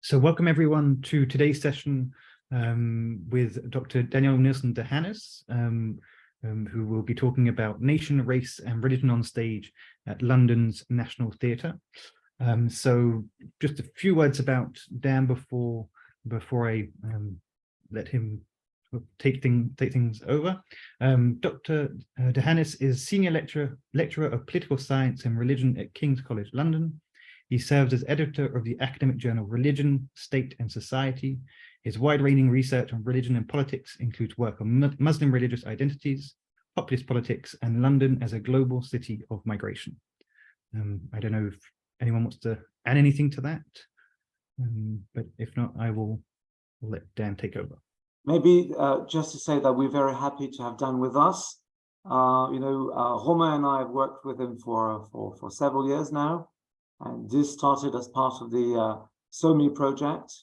So welcome everyone to today's session with Dr. Daniel Nilsson DeHanas, who will be talking about nation, race and religion on stage at London's National Theatre. So just a few words about Dan before I let him take things over. Dr. DeHanas is Senior Lecturer of Political Science and Religion at King's College London. He serves as editor of the academic journal Religion, State and Society. His wide-ranging research on religion and politics includes work on Muslim religious identities, populist politics, and London as a global city of migration. I don't know if anyone wants to add anything to that, but if not, I will let Dan take over. Maybe just to say that we're very happy to have Dan with us. Homer and I have worked with him for several years now. And this started as part of the SOMI project.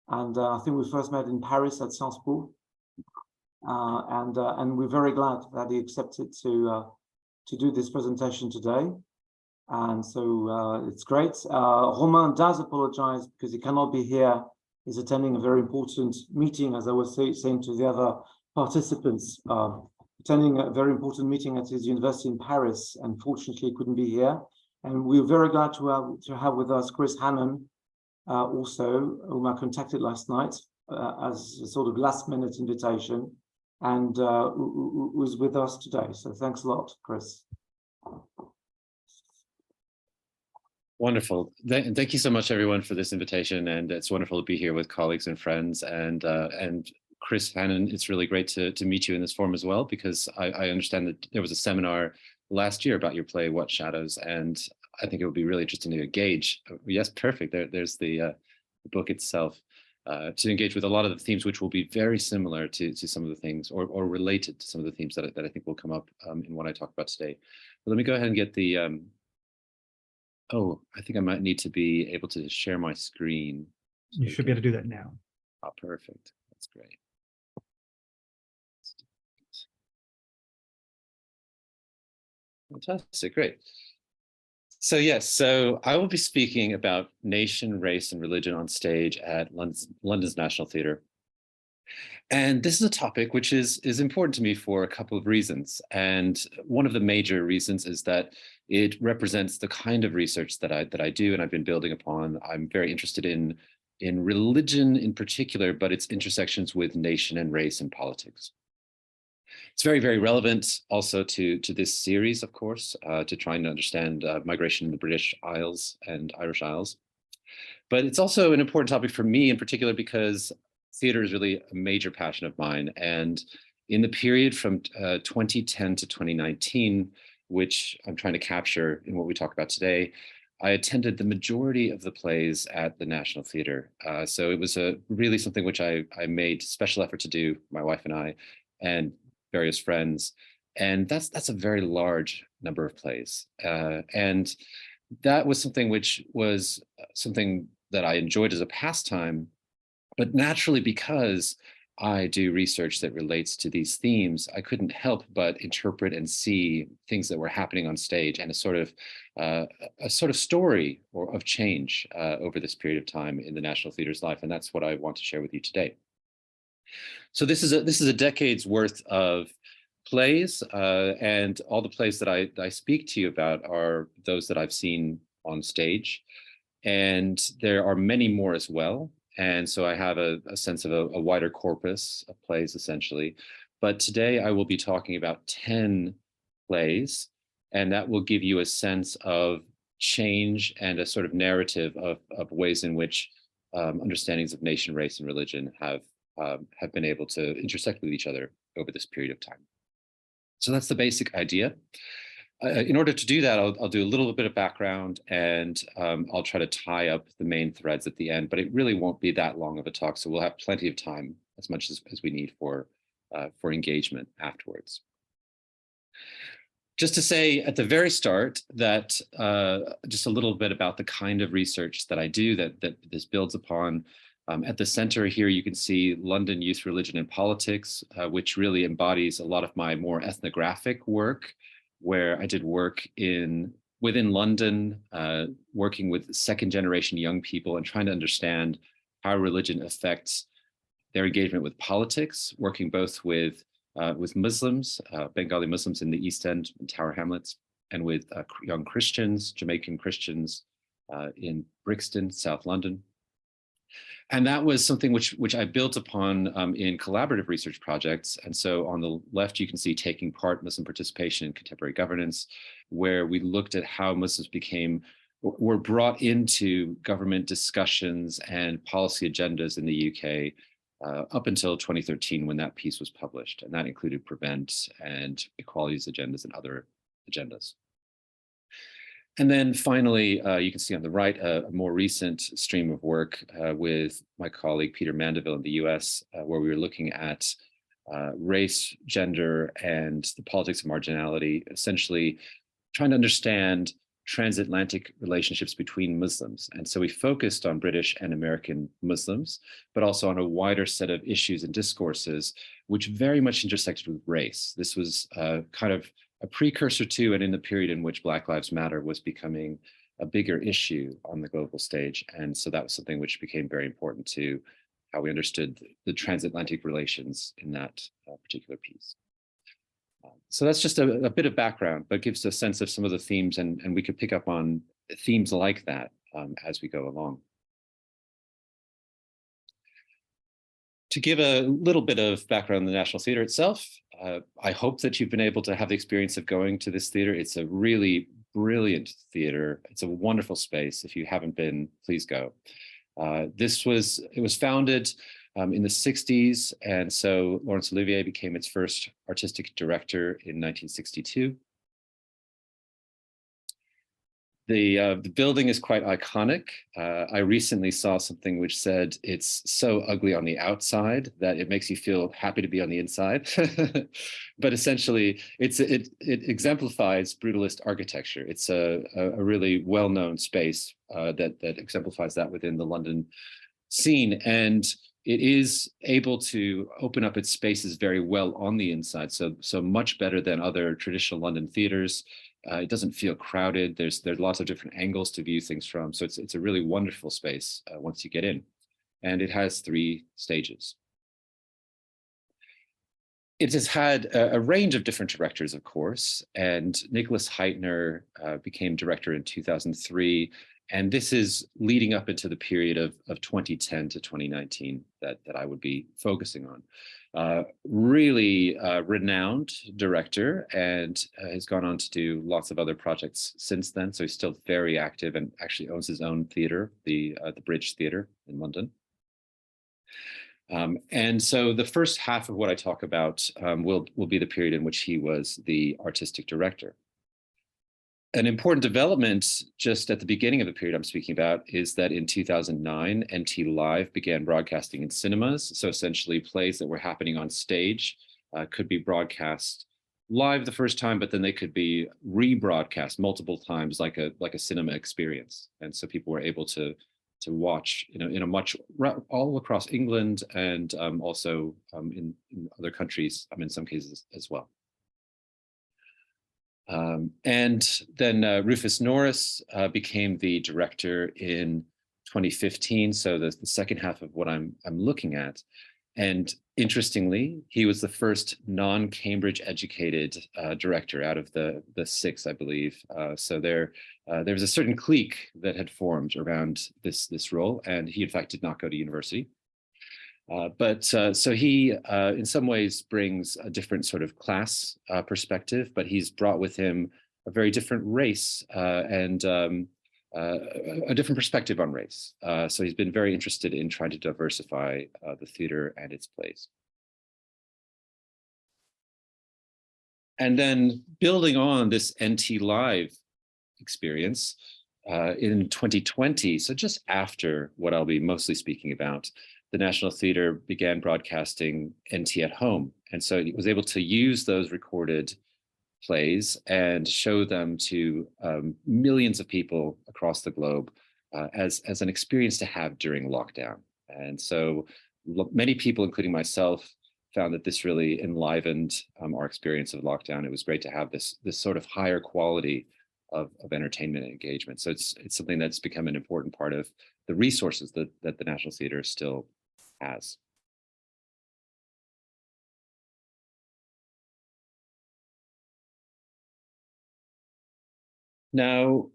And I think we first met in Paris at Sciences Po. And we're very glad that he accepted to do this presentation today. And so it's great. Romain does apologize because he cannot be here. He's attending a very important meeting, as I was saying to the other participants, attending a very important meeting at his university in Paris. And fortunately, he couldn't be here. And we're very glad to have with us Chris Hannon, also, whom I contacted last night as a sort of last-minute invitation, and who's with us today. So thanks a lot, Chris. Wonderful. Thank you so much, everyone, for this invitation. And it's wonderful to be here with colleagues and friends. And Chris Hannon, it's really great to meet you in this forum as well, because I understand that there was a seminar last year about your play, What Shadows? And I think it would be really interesting to engage. Yes, perfect. There's the book itself, to engage with a lot of the themes, which will be very similar to some of the things or related to some of the themes that I think will come up in what I talk about today. But let me go ahead and get the, oh, I think I might need to be able to share my screen. You should be able to do that now. Oh, perfect. That's great. Fantastic, great. So yes, so I will be speaking about nation, race, and religion on stage at London's National Theatre. And this is a topic which is important to me for a couple of reasons. And one of the major reasons is that it represents the kind of research that I do and I've been building upon. I'm very interested in religion in particular, but its intersections with nation and race and politics. It's very, very relevant also to this series, of course, to trying to understand migration in the British Isles and Irish Isles. But it's also an important topic for me in particular because theater is really a major passion of mine. And in the period from 2010 to 2019, which I'm trying to capture in what we talk about today, I attended the majority of the plays at the National Theatre. So it was really something which I made special effort to do, my wife and I, and various friends. And that's a very large number of plays. And that was something which was something that I enjoyed as a pastime, but naturally because I do research that relates to these themes, I couldn't help but interpret and see things that were happening on stage and a sort of story of change over this period of time in the National Theatre's life. And that's what I want to share with you today. So this is a decade's worth of plays, and all the plays that I speak to you about are those that I've seen on stage, and there are many more as well. And so I have a sense of a wider corpus of plays essentially. But today I will be talking about 10 plays, and that will give you a sense of change and a sort of narrative of ways in which understandings of nation, race, and religion have been able to intersect with each other over this period of time. So that's the basic idea. In order to do that, I'll do a little bit of background and I'll try to tie up the main threads at the end, but it really won't be that long of a talk. So we'll have plenty of time, as much as we need for engagement afterwards. Just to say at the very start that just a little bit about the kind of research that I do that this builds upon. At the center here, you can see London Youth, Religion and Politics, which really embodies a lot of my more ethnographic work, where I did work within London, working with second generation young people and trying to understand how religion affects their engagement with politics, working both with Muslims, Bengali Muslims in the East End and Tower Hamlets, and with young Christians, Jamaican Christians in Brixton, South London. And that was something which I built upon in collaborative research projects. And so on the left, you can see Taking Part, Muslim Participation in Contemporary Governance, where we looked at how Muslims were brought into government discussions and policy agendas in the UK up until 2013, when that piece was published. And that included Prevent and equalities agendas and other agendas. And then finally, you can see on the right a more recent stream of work with my colleague Peter Mandeville in the US, where we were looking at race, gender, and the politics of marginality, essentially trying to understand transatlantic relationships between Muslims. And so we focused on British and American Muslims, but also on a wider set of issues and discourses, which very much intersected with race. This was kind of a precursor to, and in the period in which Black Lives Matter was becoming a bigger issue on the global stage. And so that was something which became very important to how we understood the transatlantic relations in that particular piece. So that's just a bit of background, but gives a sense of some of the themes, and we could pick up on themes like that as we go along. To give a little bit of background on the National Theatre itself, I hope that you've been able to have the experience of going to this theatre. It's a really brilliant theatre. It's a wonderful space. If you haven't been, please go. It was founded in the 60s, and so Laurence Olivier became its first artistic director in 1962. The building is quite iconic. I recently saw something which said it's so ugly on the outside that it makes you feel happy to be on the inside. But essentially, it exemplifies brutalist architecture. It's a really well-known space that exemplifies that within the London scene. And it is able to open up its spaces very well on the inside, so much better than other traditional London theaters. It doesn't feel crowded. There's lots of different angles to view things from, so it's a really wonderful space once you get in. And it has 3 stages. It has had a range of different directors, of course, and Nicholas Heitner became director in 2003. And this is leading up into the period of 2010 to 2019 that I would be focusing on. Really renowned director, and has gone on to do lots of other projects since then. So he's still very active and actually owns his own theater, the Bridge Theatre in London. And so the first half of what I talk about will be the period in which he was the artistic director. An important development just at the beginning of the period I'm speaking about is that in 2009, NT Live began broadcasting in cinemas. So essentially plays that were happening on stage could be broadcast live the first time, but then they could be rebroadcast multiple times like a cinema experience. And so people were able to watch in a much all across England and also in other countries, in some cases as well. And then Rufus Norris became the director in 2015. So the second half of what I'm looking at. And interestingly, he was the first non-Cambridge educated director out of the 6, I believe. So there was a certain clique that had formed around this role, and he in fact did not go to university. So he, in some ways, brings a different sort of class perspective, but he's brought with him a very different race and a different perspective on race. So he's been very interested in trying to diversify the theater and its plays. And then building on this NT Live experience in 2020, so just after what I'll be mostly speaking about, the National Theatre began broadcasting NT at Home. And so it was able to use those recorded plays and show them to millions of people across the globe as an experience to have during lockdown. And so many people, including myself, found that this really enlivened our experience of lockdown. It was great to have this sort of higher quality of entertainment and engagement. So it's something that's become an important part of the resources that the National Theatre still has. Now,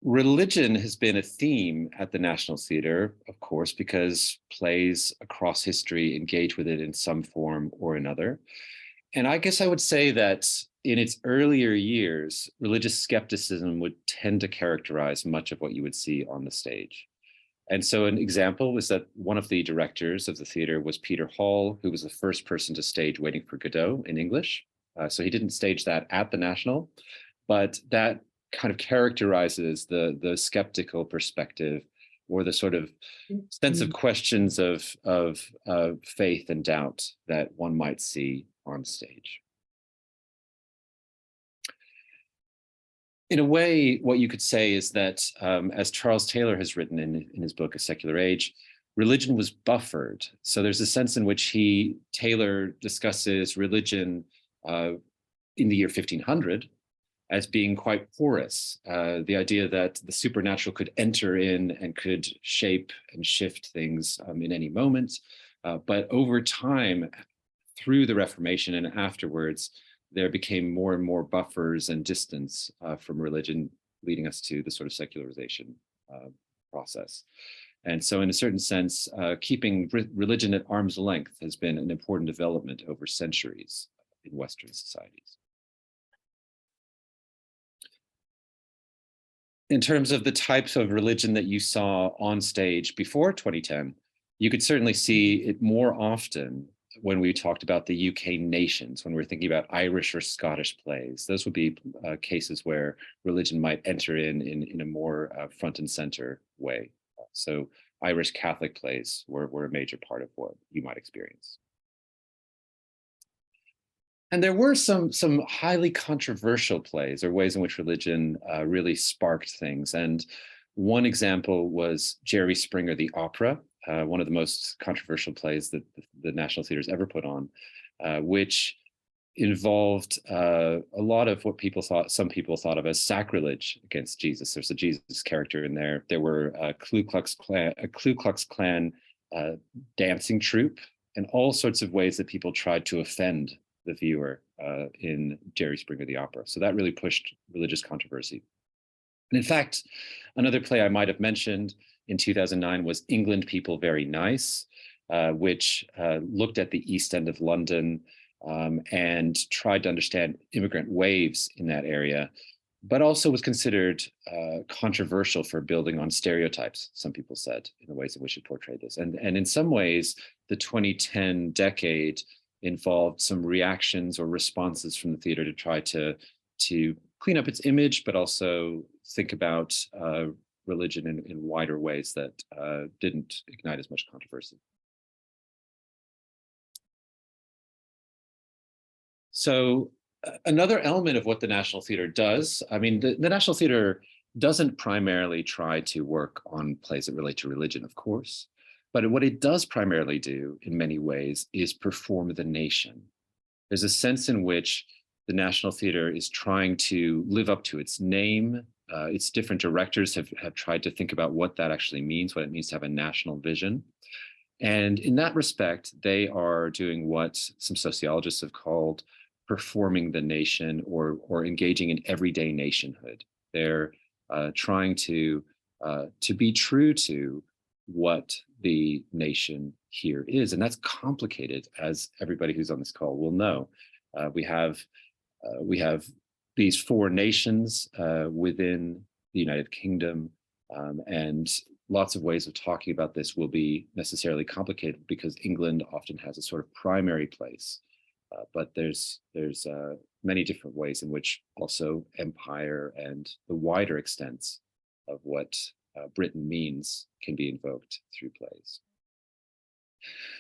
religion has been a theme at the National Theatre, of course, because plays across history engage with it in some form or another. And I guess I would say that in its earlier years, religious skepticism would tend to characterize much of what you would see on the stage. And so an example was that one of the directors of the theater was Peter Hall, who was the first person to stage Waiting for Godot in English. So he didn't stage that at the National, but that kind of characterizes the skeptical perspective or the sort of sense of questions of faith and doubt that one might see on stage. In a way, what you could say is that, as Charles Taylor has written in his book, A Secular Age, religion was buffered. So there's a sense in which Taylor discusses religion in the year 1500 as being quite porous. The idea that the supernatural could enter in and could shape and shift things in any moment. But over time, through the Reformation and afterwards, there became more and more buffers and distance from religion, leading us to the sort of secularization process. And so in a certain sense, keeping religion at arm's length has been an important development over centuries in Western societies. In terms of the types of religion that you saw on stage before 2010, you could certainly see it more often when we talked about the UK nations, when we're thinking about Irish or Scottish plays. Those would be cases where religion might enter in a more front and center way. So Irish Catholic plays were a major part of what you might experience. And there were some highly controversial plays or ways in which religion really sparked things. And one example was Jerry Springer, the opera, one of the most controversial plays that the National Theatre's ever put on, which involved a lot of what some people thought of as sacrilege against Jesus. There's a Jesus character in there. There were a Ku Klux Klan dancing troupe, and all sorts of ways that people tried to offend the viewer in Jerry Springer, the opera. So that really pushed religious controversy. And in fact, another play I might have mentioned in 2009 was England People Very Nice, which looked at the East End of London and tried to understand immigrant waves in that area, but also was considered controversial for building on stereotypes, some people said, in the ways in which it portrayed this. And in some ways, the 2010 decade involved some reactions or responses from the theater to try to clean up its image, but also think about religion in wider ways that didn't ignite as much controversy. So another element of what the National Theatre does, I mean, the National Theatre doesn't primarily try to work on plays that relate to religion, of course, but what it does primarily do in many ways is perform the nation. There's a sense in which the National Theatre is trying to live up to its name. Its different directors have tried to think about what that actually means, what it means to have a national vision. And in that respect, they are doing what some sociologists have called performing the nation or engaging in everyday nationhood. They're trying to be true to what the nation here is. And that's complicated, as everybody who's on this call will know. We have these four nations within the United Kingdom, and lots of ways of talking about this will be necessarily complicated because England often has a sort of primary place, but there's many different ways in which also empire and the wider extents of what Britain means can be invoked through plays.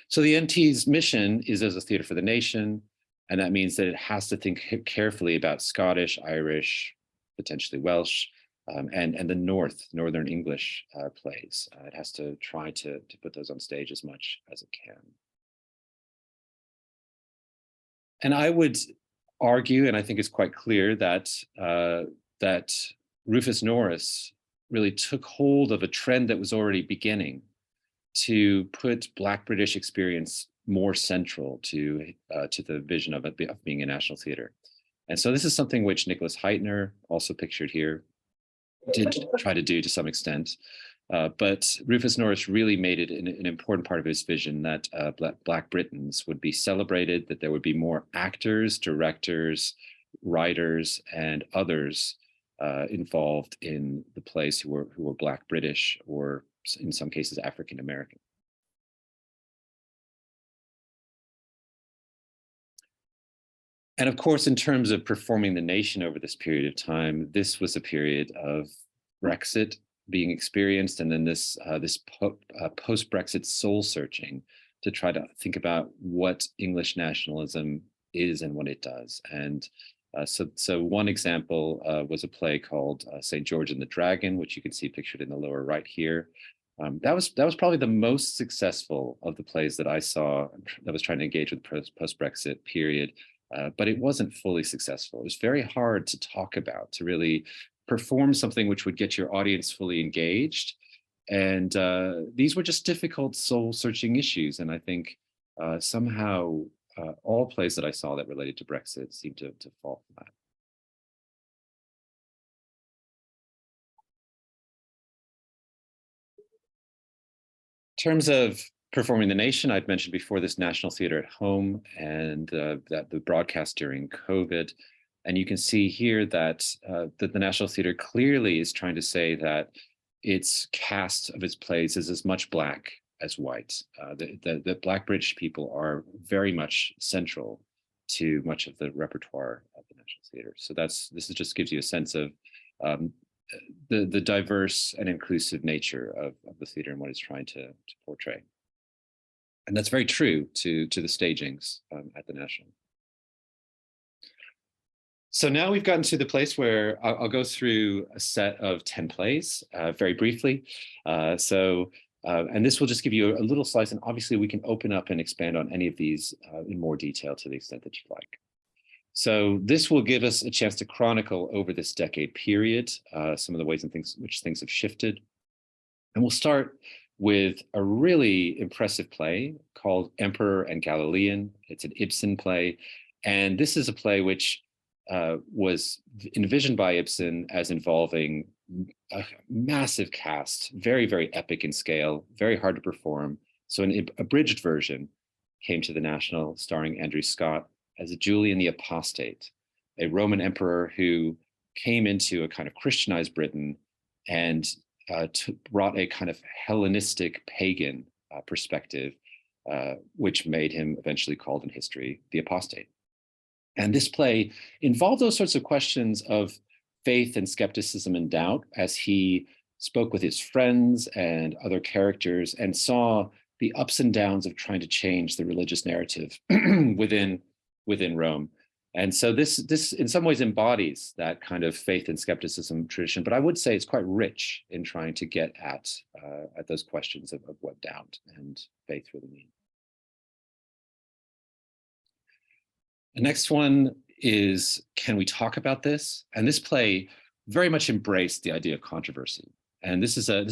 So the NT's mission is as a theatre for the nation, and that means that it has to think carefully about Scottish, Irish, potentially Welsh, and the Northern English plays. It has to try to put those on stage as much as it can. And I would argue, and I think it's quite clear, that that Rufus Norris really took hold of a trend that was already beginning to put Black British experience more central to the vision of it of being a national theater. And so this is something which Nicholas Heitner, also pictured here, did try to do to some extent. But Rufus Norris really made it an important part of his vision that Black Britons would be celebrated, that there would be more actors, directors, writers, and others involved in the plays who were Black British, or in some cases African American. And of course, in terms of performing the nation over this period of time, this was a period of Brexit being experienced, and then this post-Brexit soul searching to try to think about what English nationalism is and what it does. And so one example was a play called St. George and the Dragon, which you can see pictured in the lower right here. That was probably the most successful of the plays that I saw that was trying to engage with the post-Brexit period. But it wasn't fully successful. It was very hard to talk about, to really perform something which would get your audience fully engaged. And these were just difficult soul-searching issues. And I think somehow all plays that I saw that related to Brexit seemed to fall flat. In terms of performing the nation, I'd mentioned before this National Theater at Home and that the broadcast during COVID. And you can see here that the National Theater clearly is trying to say that its cast of its plays is as much Black as white. The Black British people are very much central to much of the repertoire of the National Theater. So this just gives you a sense of the diverse and inclusive nature of the theater and what it's trying to portray. And that's very true to the stagings at the National. So now we've gotten to the place where I'll go through a set of 10 plays very briefly. And this will just give you a little slice, and obviously we can open up and expand on any of these in more detail to the extent that you'd like. So this will give us a chance to chronicle over this decade period, some of the ways in which things have shifted. And we'll start with a really impressive play called Emperor and Galilean. It's an Ibsen play. And this is a play which was envisioned by Ibsen as involving a massive cast, very, very epic in scale, very hard to perform. So an abridged version came to the National starring Andrew Scott as Julian the Apostate, a Roman emperor who came into a kind of Christianized Britain and brought a kind of Hellenistic pagan perspective, which made him eventually called in history the apostate. And this play involved those sorts of questions of faith and skepticism and doubt as he spoke with his friends and other characters and saw the ups and downs of trying to change the religious narrative within Rome. And so this in some ways embodies that kind of faith and skepticism tradition, but I would say it's quite rich in trying to get at those questions of what doubt and faith really mean. The next one is, can we talk about this? And this play very much embraced the idea of controversy. And this is a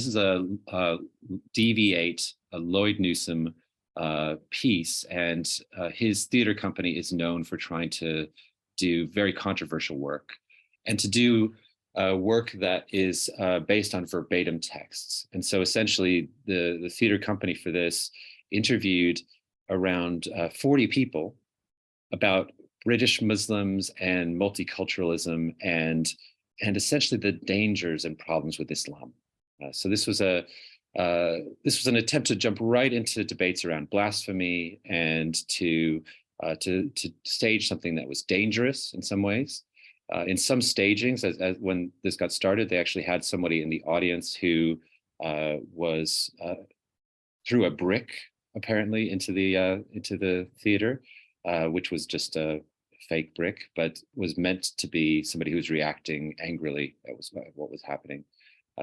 DV8, a Lloyd Newsome piece, and his theater company is known for trying to do very controversial work and to do work that is based on verbatim texts. And so essentially the theater company for this interviewed around 40 people about British Muslims and multiculturalism and essentially the dangers and problems with Islam. So this was an attempt to jump right into debates around blasphemy and to stage something that was dangerous in some ways. In some stagings, as when this got started, they actually had somebody in the audience who threw a brick apparently into the theater, which was just a fake brick, but was meant to be somebody who was reacting angrily at what was happening.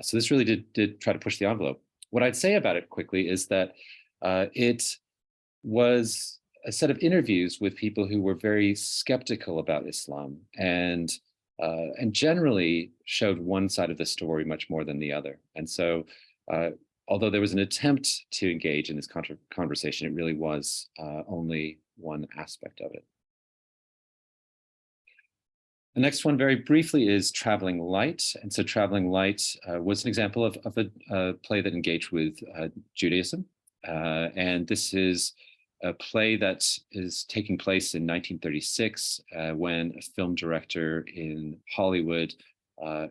So this really did try to push the envelope. What I'd say about it quickly is that it was a set of interviews with people who were very skeptical about Islam and and generally showed one side of the story much more than the other. And so, although there was an attempt to engage in this conversation, it really was only one aspect of it. The next one, very briefly, is Traveling Light. And so Traveling Light was an example of a play that engaged with Judaism. And this is a play that is taking place in 1936 when a film director in Hollywood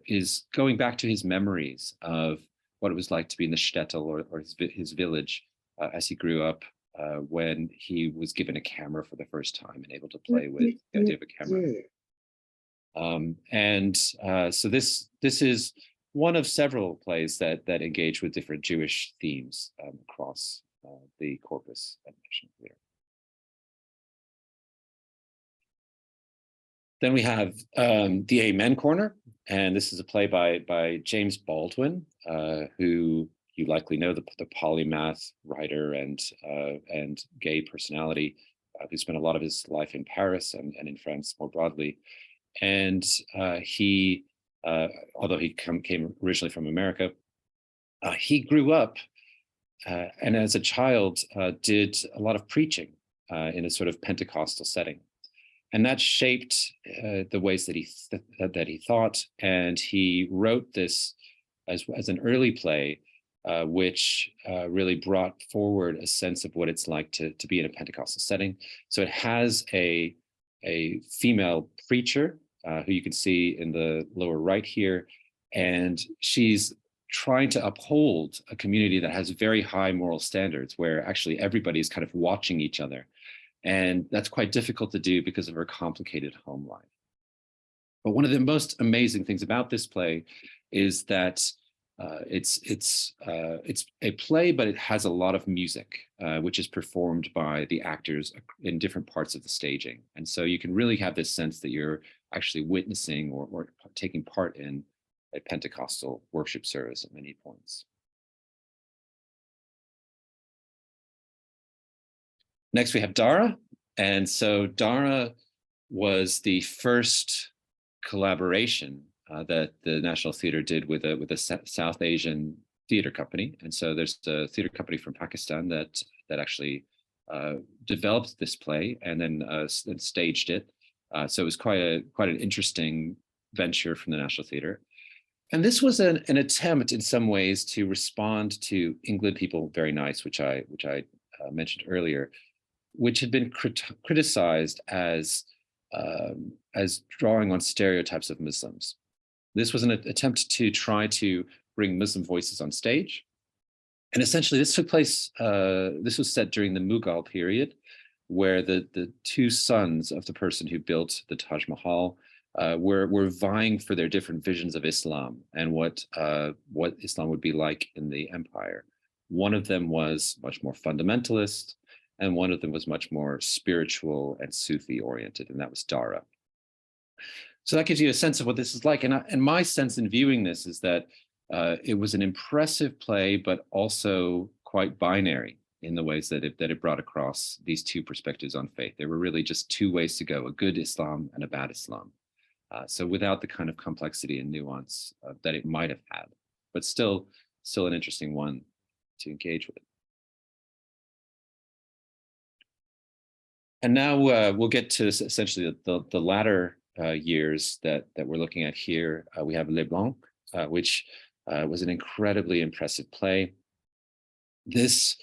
is going back to his memories of what it was like to be in the shtetl, or his village, as he grew up, when he was given a camera for the first time and able to play with the idea of a camera. So this is one of several plays that engage with different Jewish themes across the corpus at National Theatre. Then we have the Amen Corner, and this is a play by James Baldwin, who you likely know, the polymath writer and gay personality, who spent a lot of his life in Paris and in France more broadly. And he, although he came originally from America, he grew up and as a child did a lot of preaching in a sort of Pentecostal setting. And that shaped the ways that he thought. And he wrote this as an early play, which really brought forward a sense of what it's like to be in a Pentecostal setting. So it has a female preacher who you can see in the lower right here, and she's trying to uphold a community that has very high moral standards, where actually everybody is kind of watching each other. And that's quite difficult to do because of her complicated home life. But one of the most amazing things about this play is that it's a play, but it has a lot of music, which is performed by the actors in different parts of the staging. And so you can really have this sense that you're actually witnessing or taking part in a Pentecostal worship service at many points. Next, we have Dara. And so Dara was the first collaboration that the National Theatre did with a South Asian theatre company. And so there's a theatre company from Pakistan that actually developed this play and then staged it. So it was quite an interesting venture from the National Theatre. And this was an attempt in some ways to respond to England People Very Nice, which I mentioned earlier, which had been criticized as drawing on stereotypes of Muslims. This was an attempt to try to bring Muslim voices on stage. And essentially this took place, this was set during the Mughal period, where the two sons of the person who built the Taj Mahal were vying for their different visions of Islam and what Islam would be like in the empire. One of them was much more fundamentalist, and one of them was much more spiritual and Sufi oriented, and that was Dara. So that gives you a sense of what this is like. And my sense in viewing this is that it was an impressive play, but also quite binary in the ways that it brought across these two perspectives on faith. There were really just two ways to go, a good Islam and a bad Islam. So without the kind of complexity and nuance that it might have had, but still an interesting one to engage with. And now we'll get to essentially the latter years that we're looking at here. We have Les Blancs, which was an incredibly impressive play. This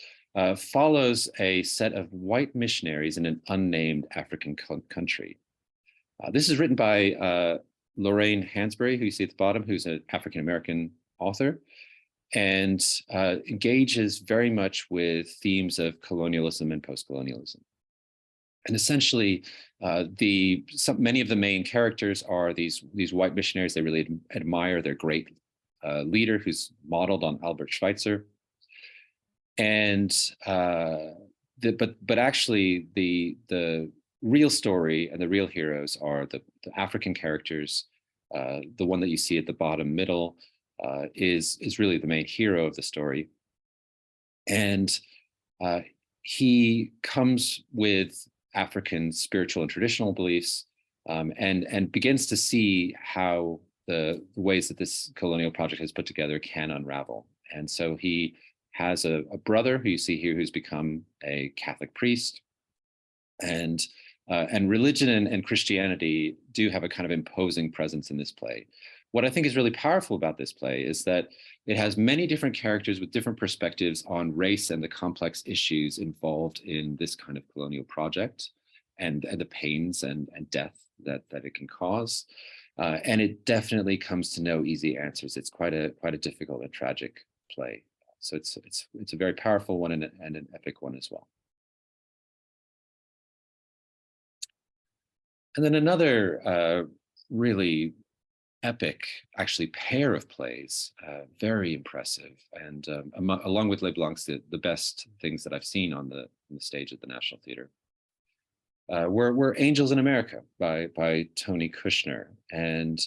follows a set of white missionaries in an unnamed African country. This is written by Lorraine Hansberry, who you see at the bottom, who's an African-American author, and engages very much with themes of colonialism and post-colonialism. And essentially, many of the main characters are these white missionaries. They really admire their great leader, who's modeled on Albert Schweitzer. And but actually, the real story and the real heroes are the African characters. The one that you see at the bottom middle is really the main hero of the story, and he comes with African spiritual and traditional beliefs, and begins to see how the ways that this colonial project has put together can unravel. And so he has a brother who you see here who's become a Catholic priest, and religion and Christianity do have a kind of imposing presence in this play. What I think is really powerful about this play is that it has many different characters with different perspectives on race and the complex issues involved in this kind of colonial project, and the pains and death that it can cause. And it definitely comes to no easy answers. It's quite a difficult and tragic play. So it's a very powerful one and an epic one as well. And then another really epic, actually, pair of plays, very impressive, and along with Les Blancs, the best things that I've seen on the stage at the National Theatre. Were Angels in America by Tony Kushner. And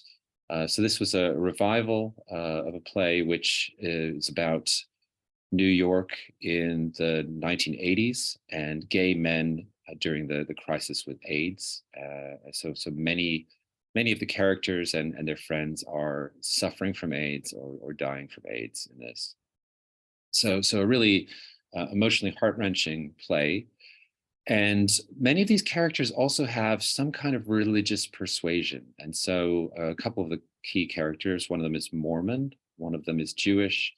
so this was a revival of a play which is about New York in the 1980s and gay men during the crisis with AIDS. So many of the characters and their friends are suffering from AIDS or dying from AIDS in this. So a really emotionally heart-wrenching play. And many of these characters also have some kind of religious persuasion. And so a couple of the key characters, one of them is Mormon, one of them is Jewish,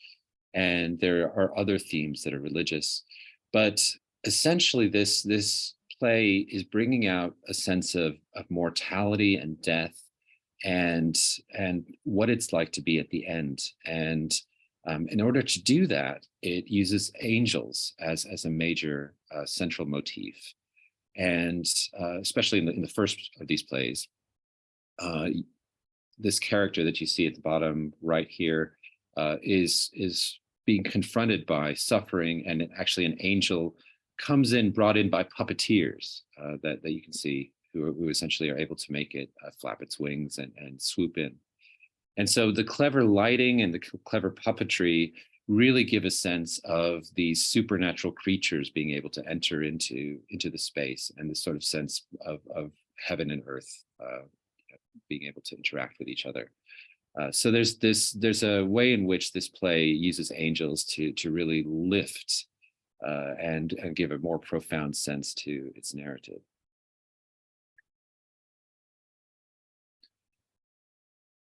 and there are other themes that are religious. But essentially this play is bringing out a sense of mortality and death and what it's like to be at the end. And in order to do that, it uses angels as a major central motif. And especially in the first of these plays, this character that you see at the bottom right here is being confronted by suffering, and actually an angel comes in, brought in by puppeteers that you can see, who essentially are able to make it flap its wings and swoop in. And so the clever lighting and the clever puppetry really give a sense of these supernatural creatures being able to enter into the space, and this sort of sense of heaven and earth being able to interact with each other. So there's a way in which this play uses angels to really lift and give a more profound sense to its narrative.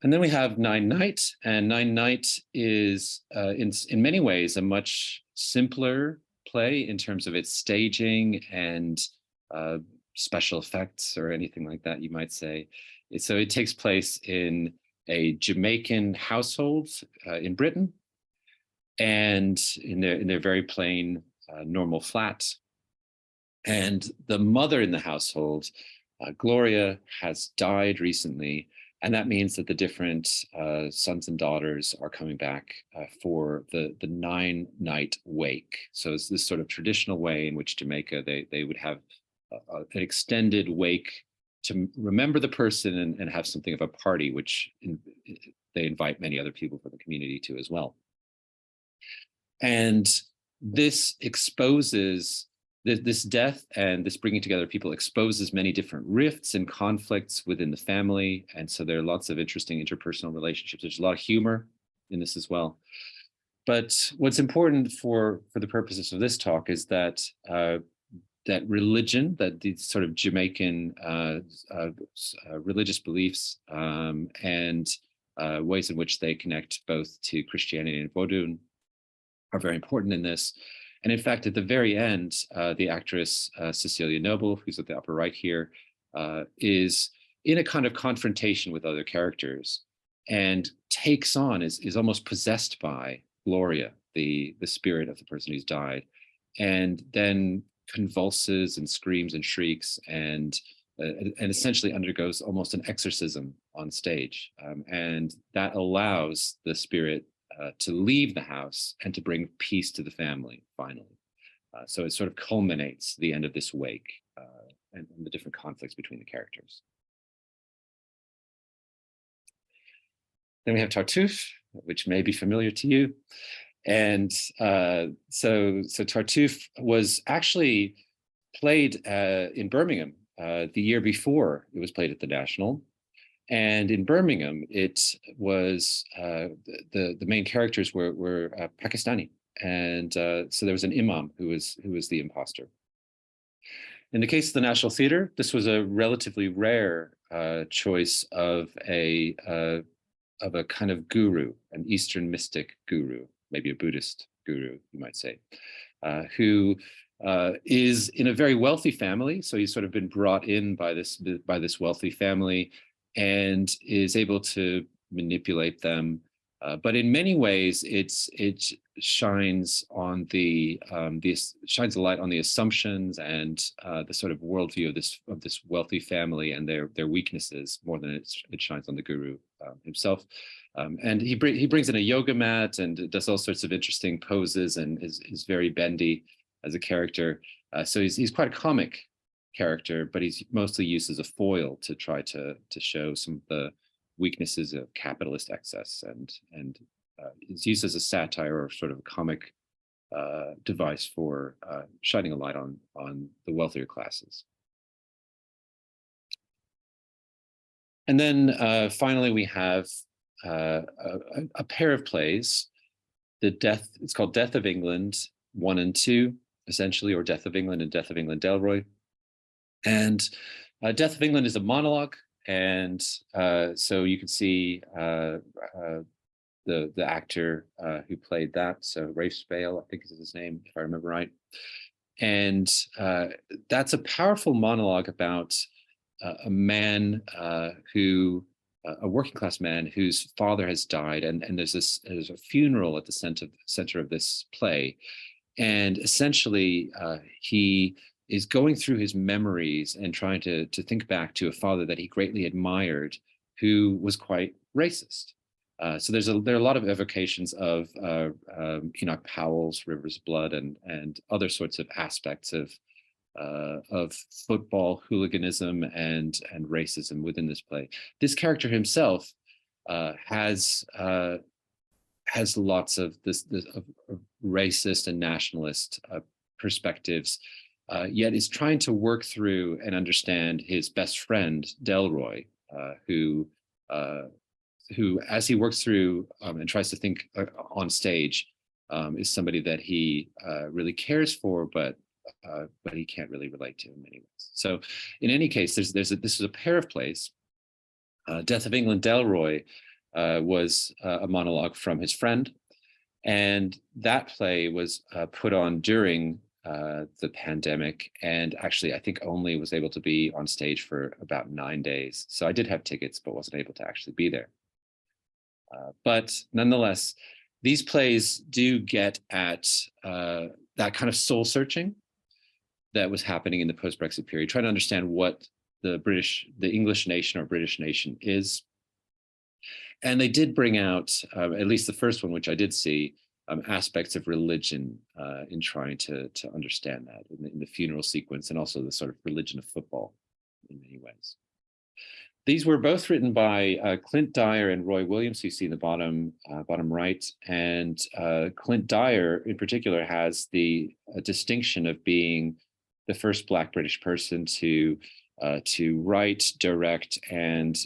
And then we have Nine Night, and Nine Night is in many ways a much simpler play in terms of its staging and special effects or anything like that, you might say. So it takes place in a Jamaican household in Britain, and in their very plain normal flat. And the mother in the household, Gloria, has died recently. And that means that the different sons and daughters are coming back for the 9-night wake. So it's this sort of traditional way in which Jamaica, they would have an extended wake to remember the person and have something of a party, which they invite many other people from the community to as well. And this exposes this death, and this bringing together people exposes many different rifts and conflicts within the family. And so there are lots of interesting interpersonal relationships. There's a lot of humor in this as well. But what's important for the purposes of this talk is that that religion, that these sort of Jamaican religious beliefs and ways in which they connect both to Christianity and Vodun are very important in this. And in fact, at the very end, the actress Cecilia Noble, who's at the upper right here, is in a kind of confrontation with other characters and takes on, is almost possessed by Gloria, the spirit of the person who's died, and then convulses and screams and shrieks and essentially undergoes almost an exorcism on stage. And that allows the spirit to leave the house and to bring peace to the family, finally. So it sort of culminates the end of this wake and the different conflicts between the characters. Then we have Tartuffe, which may be familiar to you. And so Tartuffe was actually played in Birmingham the year before it was played at the National. And in Birmingham, it was the main characters were Pakistani, and so there was an imam who was the imposter. In the case of the National Theatre, this was a relatively rare choice of a kind of guru, an Eastern mystic guru, maybe a Buddhist guru, you might say, who is in a very wealthy family. So he's sort of been brought in by this wealthy family and is able to manipulate them. But in many ways, it shines on shines a light on the assumptions and the sort of worldview of this wealthy family and their weaknesses more than it shines on the guru himself. And he brings in a yoga mat and does all sorts of interesting poses and is very bendy as a character. So he's quite a comic character, but he's mostly used as a foil to try to show some of the weaknesses of capitalist excess, and is used as a satire or sort of a comic device for shining a light on the wealthier classes. And then finally, we have a pair of plays. It's called Death of England 1 and 2, essentially, or Death of England and Death of England Delroy. And Death of England is a monologue. And so you can see the actor who played that. So Rafe Spale, I think is his name, if I remember right. And that's a powerful monologue about a man a working class man whose father has died. And there's a funeral at the center of this play. And essentially, he is going through his memories and trying to think back to a father that he greatly admired, who was quite racist. So there are a lot of evocations of Enoch Powell's Rivers of Blood and other sorts of aspects of football hooliganism and racism within this play. This character himself has lots of of racist and nationalist perspectives. Yet is trying to work through and understand his best friend, Delroy, who, as he works through and tries to think on stage, is somebody that he really cares for, but he can't really relate to in many ways. So in any case, this is a pair of plays. Death of England Delroy was a monologue from his friend, and that play was put on during the pandemic, and actually I think only was able to be on stage for about 9 days. So I did have tickets, but wasn't able to actually be there. But nonetheless, these plays do get at that kind of soul searching that was happening in the post-Brexit period, trying to understand what the English nation or British nation is. And they did bring out, at least the first one, which I did see, aspects of religion in trying to understand that in the funeral sequence, and also the sort of religion of football in many ways. These were both written by Clint Dyer and Roy Williams, who you see in the bottom right. And Clint Dyer in particular has the distinction of being the first Black British person to write, direct, and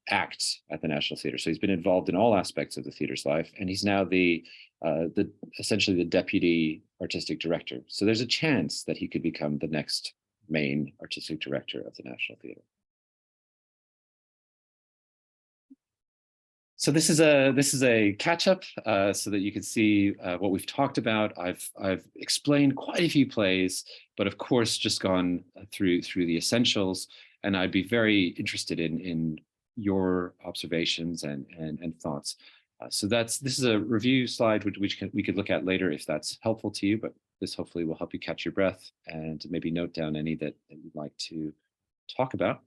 act at the National Theatre. So he's been involved in all aspects of the theatre's life, and he's now essentially the deputy artistic director. So there's a chance that he could become the next main artistic director of the National Theatre. So this is a catch-up so that you can see what we've talked about. I've explained quite a few plays, but of course just gone through the essentials. And I'd be very interested in your observations and thoughts. So this is a review slide which we could look at later if that's helpful to you. But this hopefully will help you catch your breath and maybe note down any that you'd like to talk about.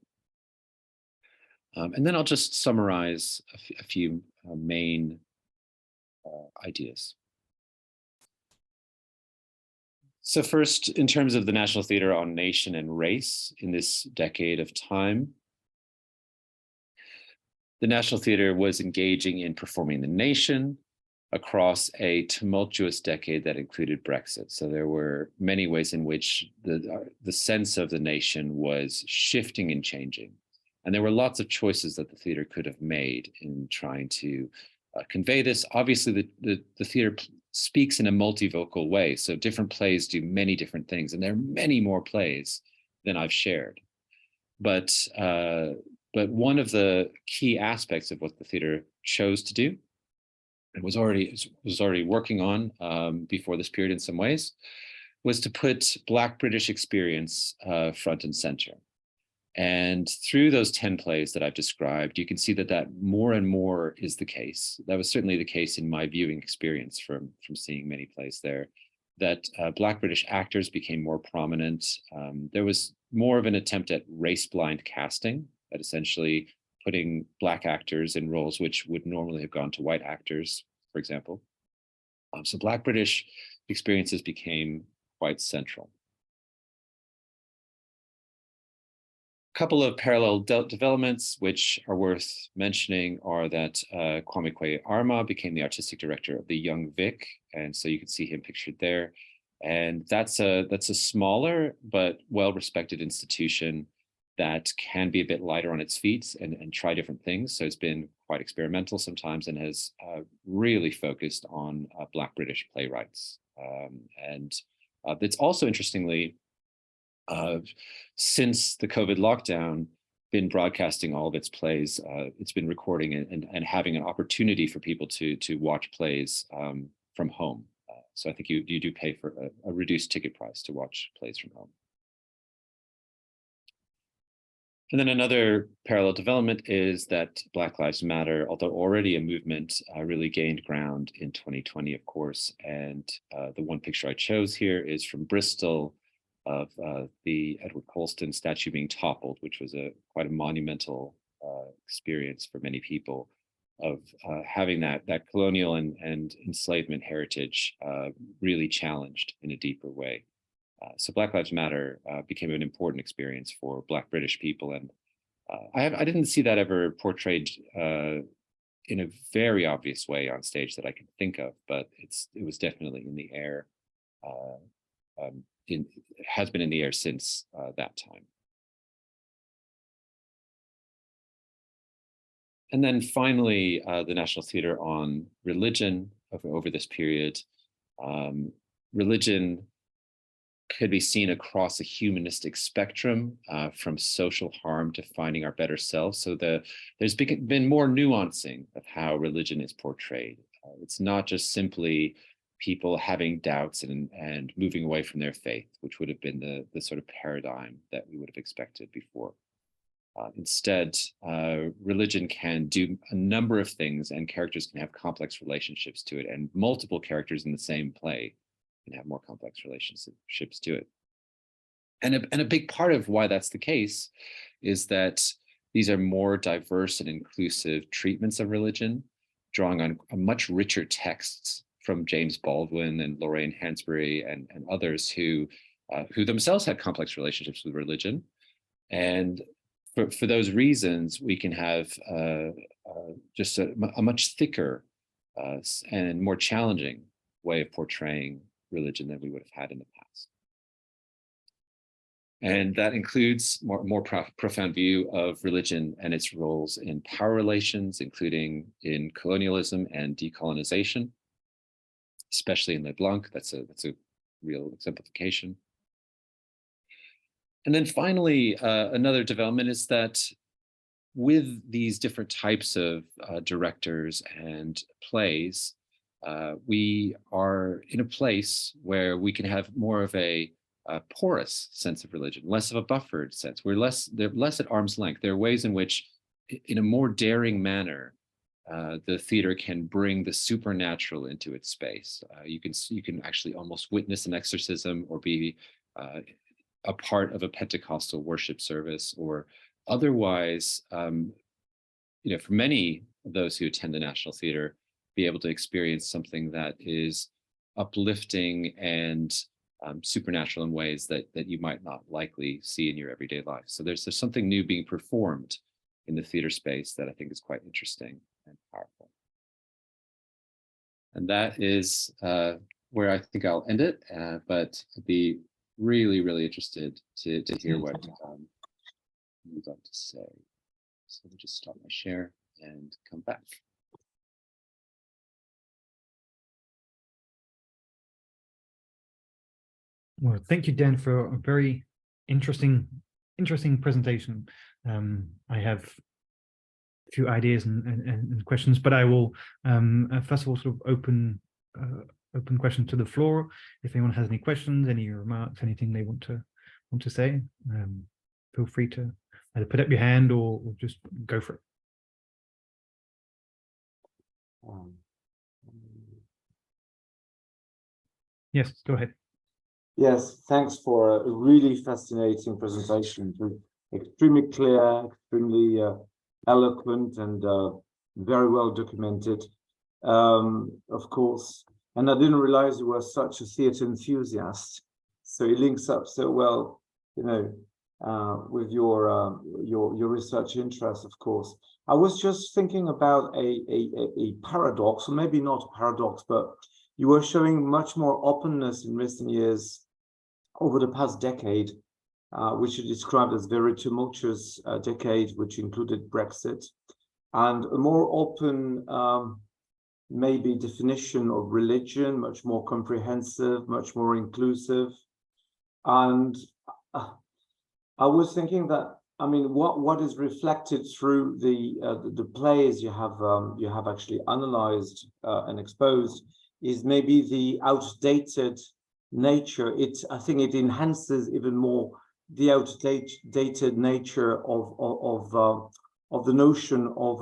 And then I'll just summarize a few main ideas. So first, in terms of the National Theatre on nation and race in this decade of time, the National Theatre was engaging in performing the nation, across a tumultuous decade that included Brexit. So there were many ways in which the sense of the nation was shifting and changing. And there were lots of choices that the theater could have made in trying to convey this. Obviously, the theater speaks in a multivocal way. So different plays do many different things. And there are many more plays than I've shared. But one of the key aspects of what the theater chose to do, and was already working on before this period in some ways, was to put Black British experience front and center. And through those 10 plays that I've described, you can see that more and more is the case. That was certainly the case in my viewing experience from seeing many plays there, that Black British actors became more prominent. There was more of an attempt at race-blind casting, that essentially putting Black actors in roles which would normally have gone to white actors, for example. So Black British experiences became quite central. A couple of parallel developments which are worth mentioning are that Kwame Kwei-Armah became the artistic director of the Young Vic, and so you can see him pictured there. And that's a smaller but well-respected institution that can be a bit lighter on its feet and try different things. So it's been quite experimental sometimes and has really focused on Black British playwrights. And it's also, interestingly, since the COVID lockdown, been broadcasting all of its plays. It's been recording and having an opportunity for people to watch plays from home. So I think you do pay for a reduced ticket price to watch plays from home. And then another parallel development is that Black Lives Matter, although already a movement, really gained ground in 2020, of course. And the one picture I chose here is from Bristol of the Edward Colston statue being toppled, which was quite a monumental experience for many people, of having that colonial and enslavement heritage really challenged in a deeper way. So Black Lives Matter became an important experience for Black British people. And I didn't see that ever portrayed in a very obvious way on stage that I can think of, but it was definitely in the air. It has been in the air since that time. And then finally, the National Theatre on religion over this period. Religion could be seen across a humanistic spectrum, from social harm to finding our better selves. So there's been more nuancing of how religion is portrayed. It's not just simply people having doubts and moving away from their faith, which would have been the sort of paradigm that we would have expected before. Instead, religion can do a number of things, and characters can have complex relationships to it, and multiple characters in the same play can have more complex relationships to it. And a big part of why that's the case is that these are more diverse and inclusive treatments of religion, drawing on a much richer texts from James Baldwin and Lorraine Hansberry and others who themselves had complex relationships with religion. And for those reasons, we can have just a much thicker and more challenging way of portraying religion than we would have had in the past. And that includes more profound view of religion and its roles in power relations, including in colonialism and decolonization, especially in LeBlanc. That's a real exemplification. And then finally, another development is that with these different types of directors and plays, we are in a place where we can have more of a porous sense of religion, less of a buffered sense. They're less at arm's length. There are ways in which, in a more daring manner, the theater can bring the supernatural into its space. You can actually almost witness an exorcism or be a part of a Pentecostal worship service, or otherwise, for many of those who attend the National Theatre, be able to experience something that is uplifting and supernatural in ways that you might not likely see in your everyday life. So there's something new being performed in the theater space that I think is quite interesting and powerful. And that is where I think I'll end it. But I'd be really, really interested to hear what you'd like to say. So let me just stop my share and come back. Well, thank you, Dan, for a very interesting presentation. I have a few ideas and questions, but I will first of all sort of open question to the floor. If anyone has any questions, any remarks, anything they want to say, feel free to either put up your hand or just go for it. Yes, go ahead. Yes, thanks for a really fascinating presentation. Extremely clear, extremely eloquent, and very well documented. Of course, and I didn't realize you were such a theatre enthusiast. So it links up so well, you know, with your research interests, of course. I was just thinking about a paradox, or maybe not a paradox, but you were showing much more openness in recent years over the past decade, which you described as very tumultuous decade, which included Brexit, and a more open, maybe definition of religion, much more comprehensive, much more inclusive. And I was thinking that, I mean, what is reflected through the plays you have actually analyzed and exposed is maybe the outdated nature. I think it enhances even more the outdated nature of the notion of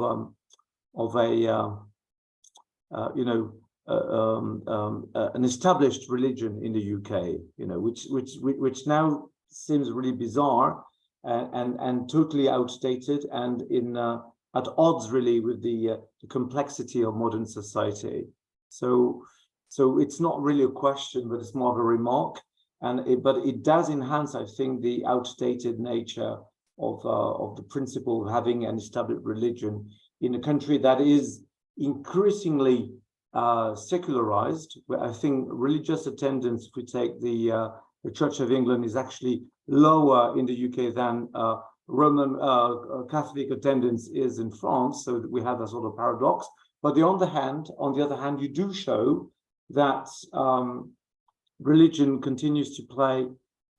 an established religion in the UK, you know, which now seems really bizarre and totally outdated and at odds really with the complexity of modern society. So it's not really a question, but it's more of a remark, but it does enhance, I think, the outdated nature of the principle of having an established religion in a country that is increasingly secularized. Where I think religious attendance, if we take the Church of England, is actually lower in the UK than Roman Catholic attendance is in France. So we have a sort of paradox. But on the other hand, you do show that religion continues to play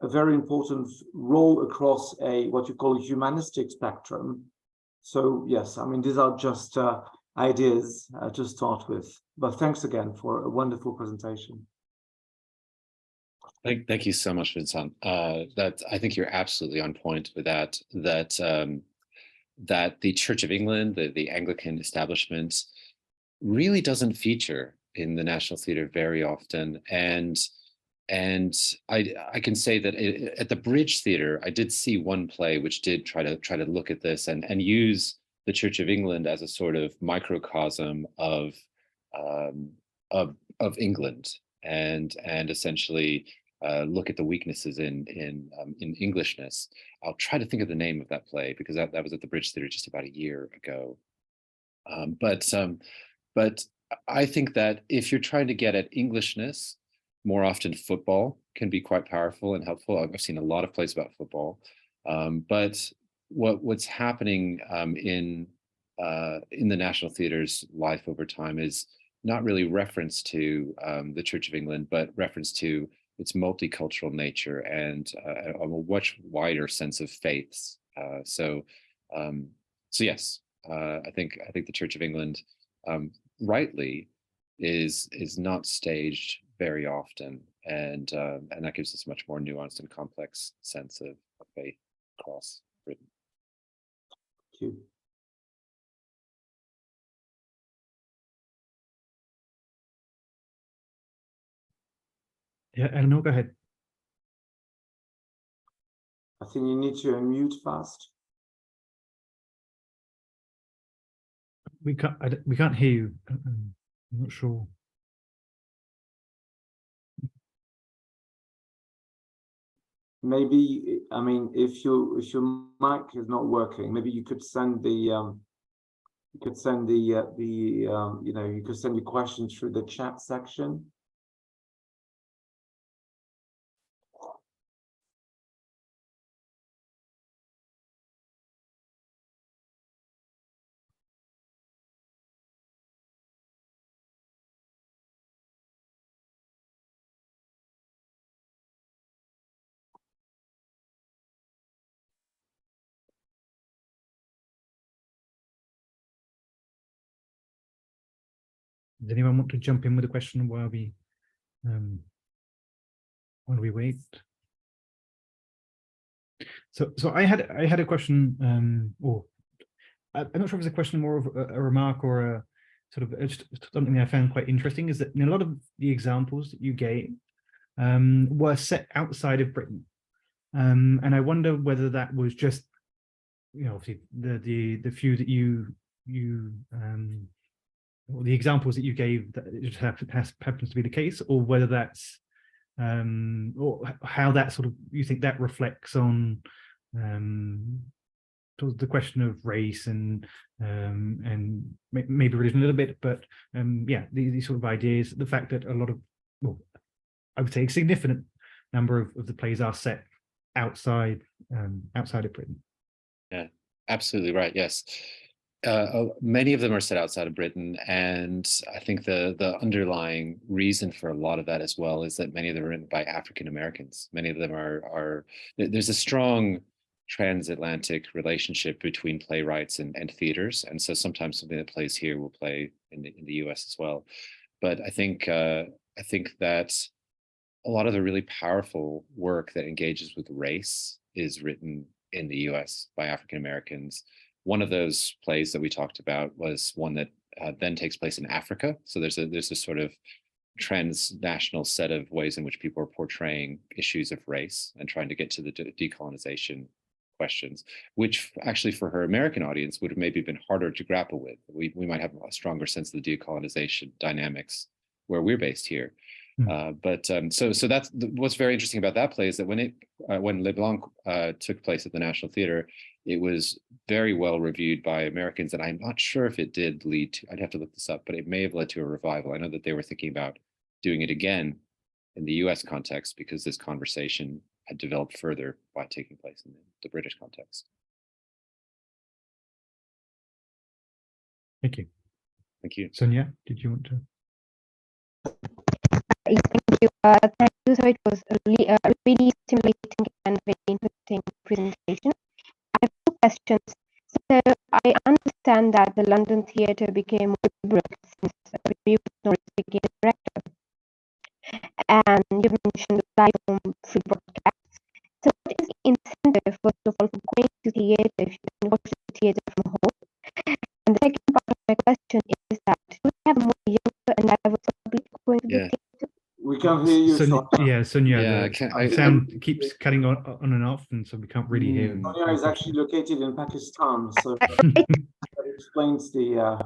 a very important role across what you call a humanistic spectrum. So yes, I mean, these are just ideas to start with. But thanks again for a wonderful presentation. Thank you so much, Vincent. That I think you're absolutely on point with that. That the Church of England, the Anglican establishment, really doesn't feature in the National Theatre very often, and I can say that at the Bridge Theatre, I did see one play which did try to look at this and use the Church of England as a sort of microcosm of England, and essentially look at the weaknesses in Englishness. I'll try to think of the name of that play because that was at the Bridge Theatre just about a year ago. But I think that if you're trying to get at Englishness, more often football can be quite powerful and helpful. I've seen a lot of plays about football, but what's happening in the National Theatre's life over time is not really reference to the Church of England, but reference to its multicultural nature and a much wider sense of faiths. So yes, I think the Church of England rightly is not staged very often, and that gives us a much more nuanced and complex sense of faith across Britain. Thank you. Yeah, Eleanor, go ahead. I think you need to unmute fast. We can't hear you. I'm not sure. Maybe, I mean, if your mic is not working, maybe you could send the You could send you could send your questions through the chat section. Does anyone want to jump in with a question while we wait? So I had a question, or I'm not sure if it's a question, more of a remark or a sort of just something I found quite interesting, is that in a lot of the examples that you gave were set outside of Britain, and I wonder whether that was just, obviously the few that or the examples that you gave, that it just happens to be the case, or whether that's or how that sort of, you think that reflects on the question of race and maybe religion a little bit, but yeah, these sort of ideas, the fact that a lot of, well, I would say a significant number of the plays are set outside of Britain. Yeah, absolutely right. Yes. Many of them are set outside of Britain, and I think the underlying reason for a lot of that as well is that many of them are written by African Americans. Many of them are there's a strong transatlantic relationship between playwrights and theaters, and so sometimes something that plays here will play in the US as well. But I think that a lot of the really powerful work that engages with race is written in the US by African Americans. One of those plays that we talked about was one that then takes place in Africa. So there's a sort of transnational set of ways in which people are portraying issues of race and trying to get to the decolonization questions, which actually for her American audience would have maybe been harder to grapple with. We might have a stronger sense of the decolonization dynamics where we're based here. So that's what's very interesting about that play, is that when Le Blanc took place at the National Theatre, it was very well reviewed by Americans, and I'm not sure if it did lead to, I'd have to look this up, but it may have led to a revival. I know that they were thinking about doing it again in the US context, because this conversation had developed further by taking place in the British context. Thank you. Thank you. Sonia, did you want to? Thank you. Thank you. So it was a really stimulating and very interesting presentation. I have two questions. So I understand that the London Theatre became more liberal since Norris became director, and you mentioned live home free broadcasts. So what is the incentive, first of all, for going to theatre if you can watch the theatre from home? And the second part of my question is that do we have a more younger and diverse public going to the theatre? We can't hear you. Sonia, the sound keeps cutting on and off, and so we can't really hear. Sonia is actually located in Pakistan, so that explains the.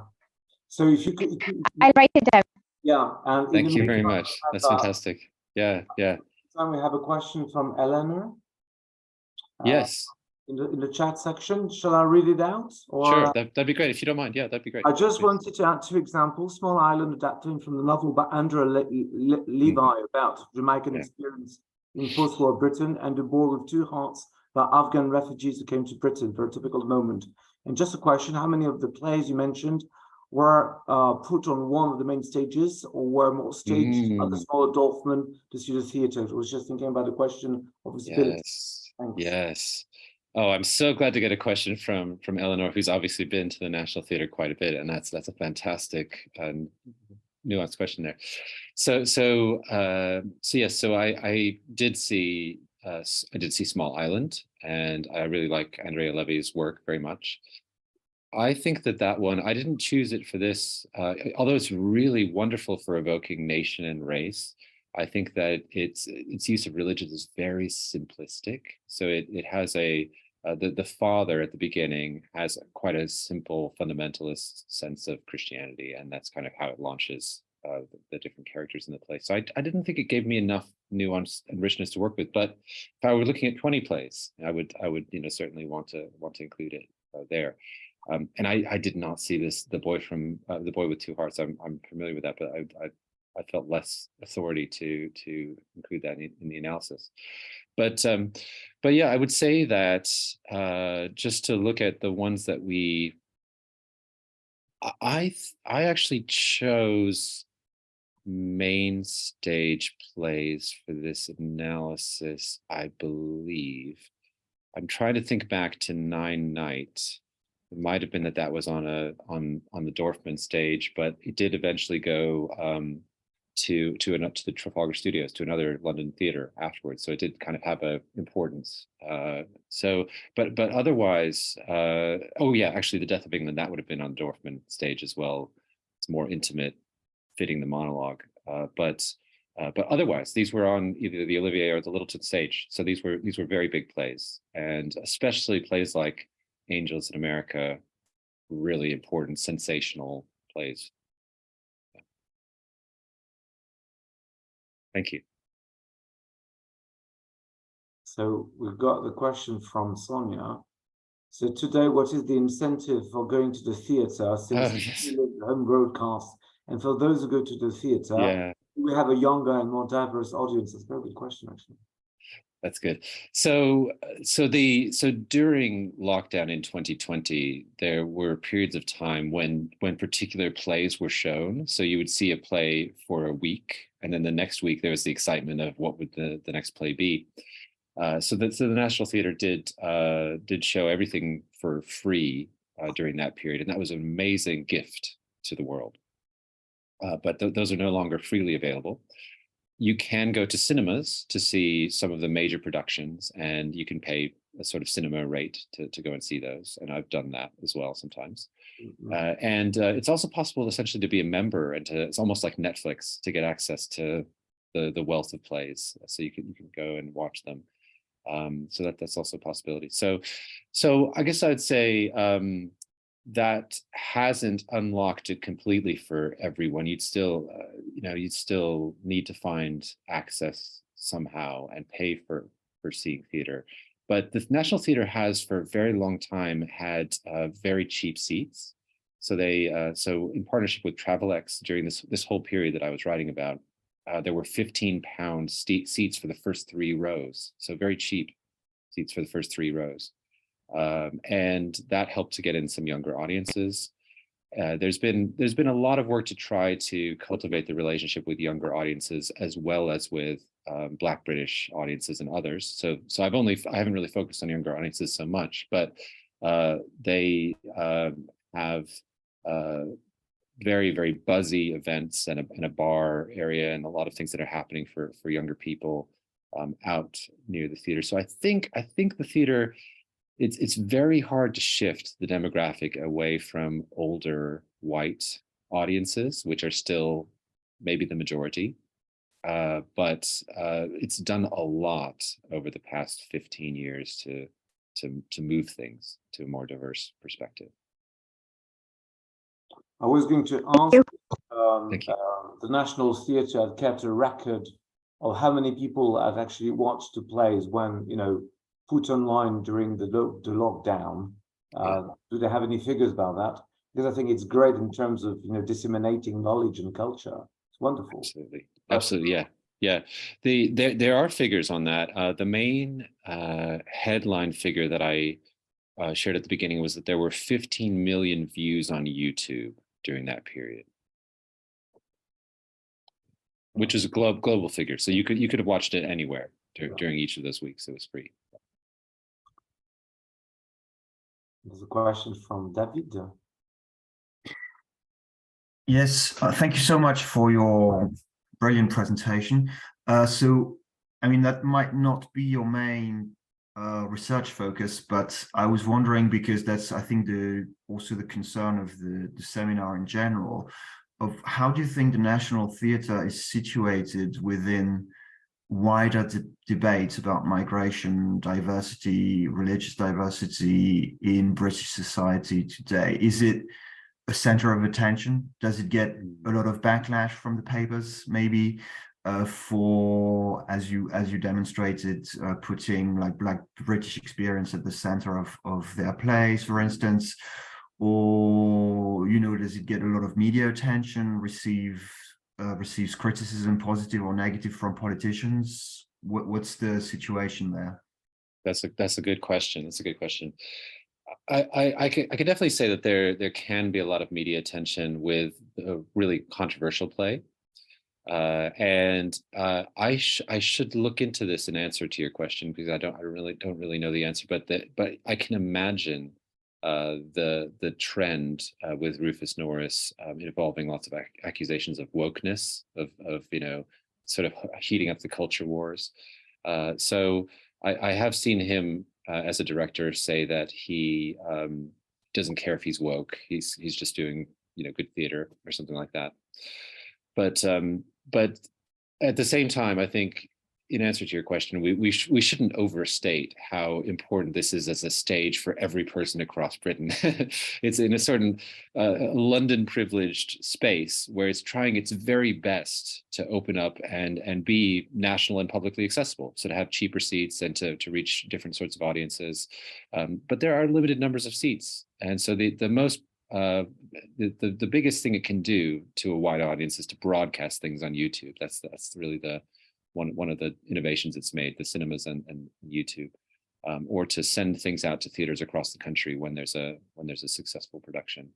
So if you could, I'll write it down. Yeah, and thank you very much. That's fantastic. Yeah. So we have a question from Eleanor. Yes. In the chat section, shall I read it out? Or, sure, that'd be great if you don't mind. Yeah, that'd be great. I just wanted to add two examples. Small Island, adapted from the novel by Andrew Levi about Jamaican experience in post-war Britain, and The Ball of Two Hearts by Afghan refugees who came to Britain for a typical moment. And just a question, how many of the plays you mentioned were put on one of the main stages, or were more staged at the smaller Dolphin, the Studio Theatre? I was just thinking about the question of visibility. Yes. Thanks. Yes. Oh, I'm so glad to get a question from Eleanor, who's obviously been to the National Theatre quite a bit, and that's a fantastic nuanced question there. So yes, so I did see Small Island, and I really like Andrea Levy's work very much. I think that one, I didn't choose it for this, although it's really wonderful for evoking nation and race. I think that its use of religion is very simplistic. So it has the father at the beginning has quite a simple fundamentalist sense of Christianity, and that's kind of how it launches the different characters in the play. So I didn't think it gave me enough nuance and richness to work with. But if I were looking at 20 plays, I would certainly want to include it there. And I did not see this, the boy with two hearts. I'm familiar with that, but I felt less authority to include that in the analysis. But yeah, I would say that just to look at the ones that I actually chose main stage plays for this analysis, I believe. I'm trying to think back to Nine Nights. It might have been that was on the Dorfman stage, but it did eventually go to the Trafalgar Studios, to another London theater afterwards. So it did kind of have a importance. But otherwise, oh yeah, actually, The Death of England, that would have been on the Dorfman stage as well. It's more intimate, fitting the monologue. But otherwise, these were on either the Olivier or the Littleton stage. So these were very big plays, and especially plays like Angels in America, really important, sensational plays. Thank you. So we've got the question from Sonia. So today, what is the incentive for going to the theatre since Yes. home broadcast? And for those who go to the theatre, Yeah, we have a younger and more diverse audience. That's a very good question, actually. that's good. So during lockdown in 2020, there were periods of time when particular plays were shown. So you would see a play for a week, and then the next week there was the excitement of what would the next play be. So the National Theatre did show everything for free during that period, and that was an amazing gift to the world. But those are no longer freely available. You can go to cinemas to see some of the major productions, and you can pay a sort of cinema rate to go and see those. And I've done that as well sometimes. And it's also possible essentially to be a member, and it's almost like Netflix, to get access to the wealth of plays. So you can go and watch them. So that's also a possibility. So I guess I'd say that hasn't unlocked it completely for everyone. You'd still, you'd still need to find access somehow and pay for seeing theater. But the National Theatre has for a very long time had very cheap seats. So so in partnership with Travelex during this whole period that I was writing about, there were £15 seats for the first 3 rows. So very cheap seats for the first 3 rows. And that helped to get in some younger audiences. There's been a lot of work to try to cultivate the relationship with younger audiences as well as with Black British audiences and others. So I haven't really focused on younger audiences so much, but they have very, very buzzy events and a bar area and a lot of things that are happening for younger people out near the theater. So I think the theater, it's very hard to shift the demographic away from older white audiences, which are still maybe the majority. But it's done a lot over the past 15 years to move things to a more diverse perspective. I was going to ask, the National Theatre had kept a record of how many people have actually watched the plays when, put online during the lockdown. Do they have any figures about that? Because I think it's great in terms of, disseminating knowledge and culture. It's wonderful. Absolutely, yeah. There are figures on that. The main headline figure that I shared at the beginning was that there were 15 million views on YouTube during that period, which is a global figure. So you could have watched it anywhere during each of those weeks. It was free. There's a question from David. Yes, thank you so much for your brilliant presentation. So, I mean, that might not be your main research focus, but I was wondering, because that's, I think, also the concern of the seminar in general, of how do you think the National Theatre is situated within wider debates about migration, diversity, religious diversity in British society today? Is it a center of attention? Does it get a lot of backlash from the papers, maybe for, as you demonstrated, putting like Black British experience at the center of their plays, for instance? or does it get a lot of media attention, receives criticism, positive or negative, from politicians? What's the situation there? That's a good question. That's a good question. I could definitely say that there can be a lot of media attention with a really controversial play. I should look into this in answer to your question, because I don't really know the answer, but I can imagine the trend with Rufus Norris involving lots of accusations of wokeness, of sort of heating up the culture wars. So I have seen him as a director say that he doesn't care if he's woke. He's just doing good theater or something like that. But at the same time, I think, in answer to your question, we shouldn't overstate how important this is as a stage for every person across Britain. It's in a certain London privileged space where it's trying its very best to open up and be national and publicly accessible, so to have cheaper seats and to reach different sorts of audiences. But there are limited numbers of seats, and so the biggest thing it can do to a wide audience is to broadcast things on YouTube. That's really the one of the innovations it's made, the cinemas and YouTube, or to send things out to theaters across the country when there's a successful production.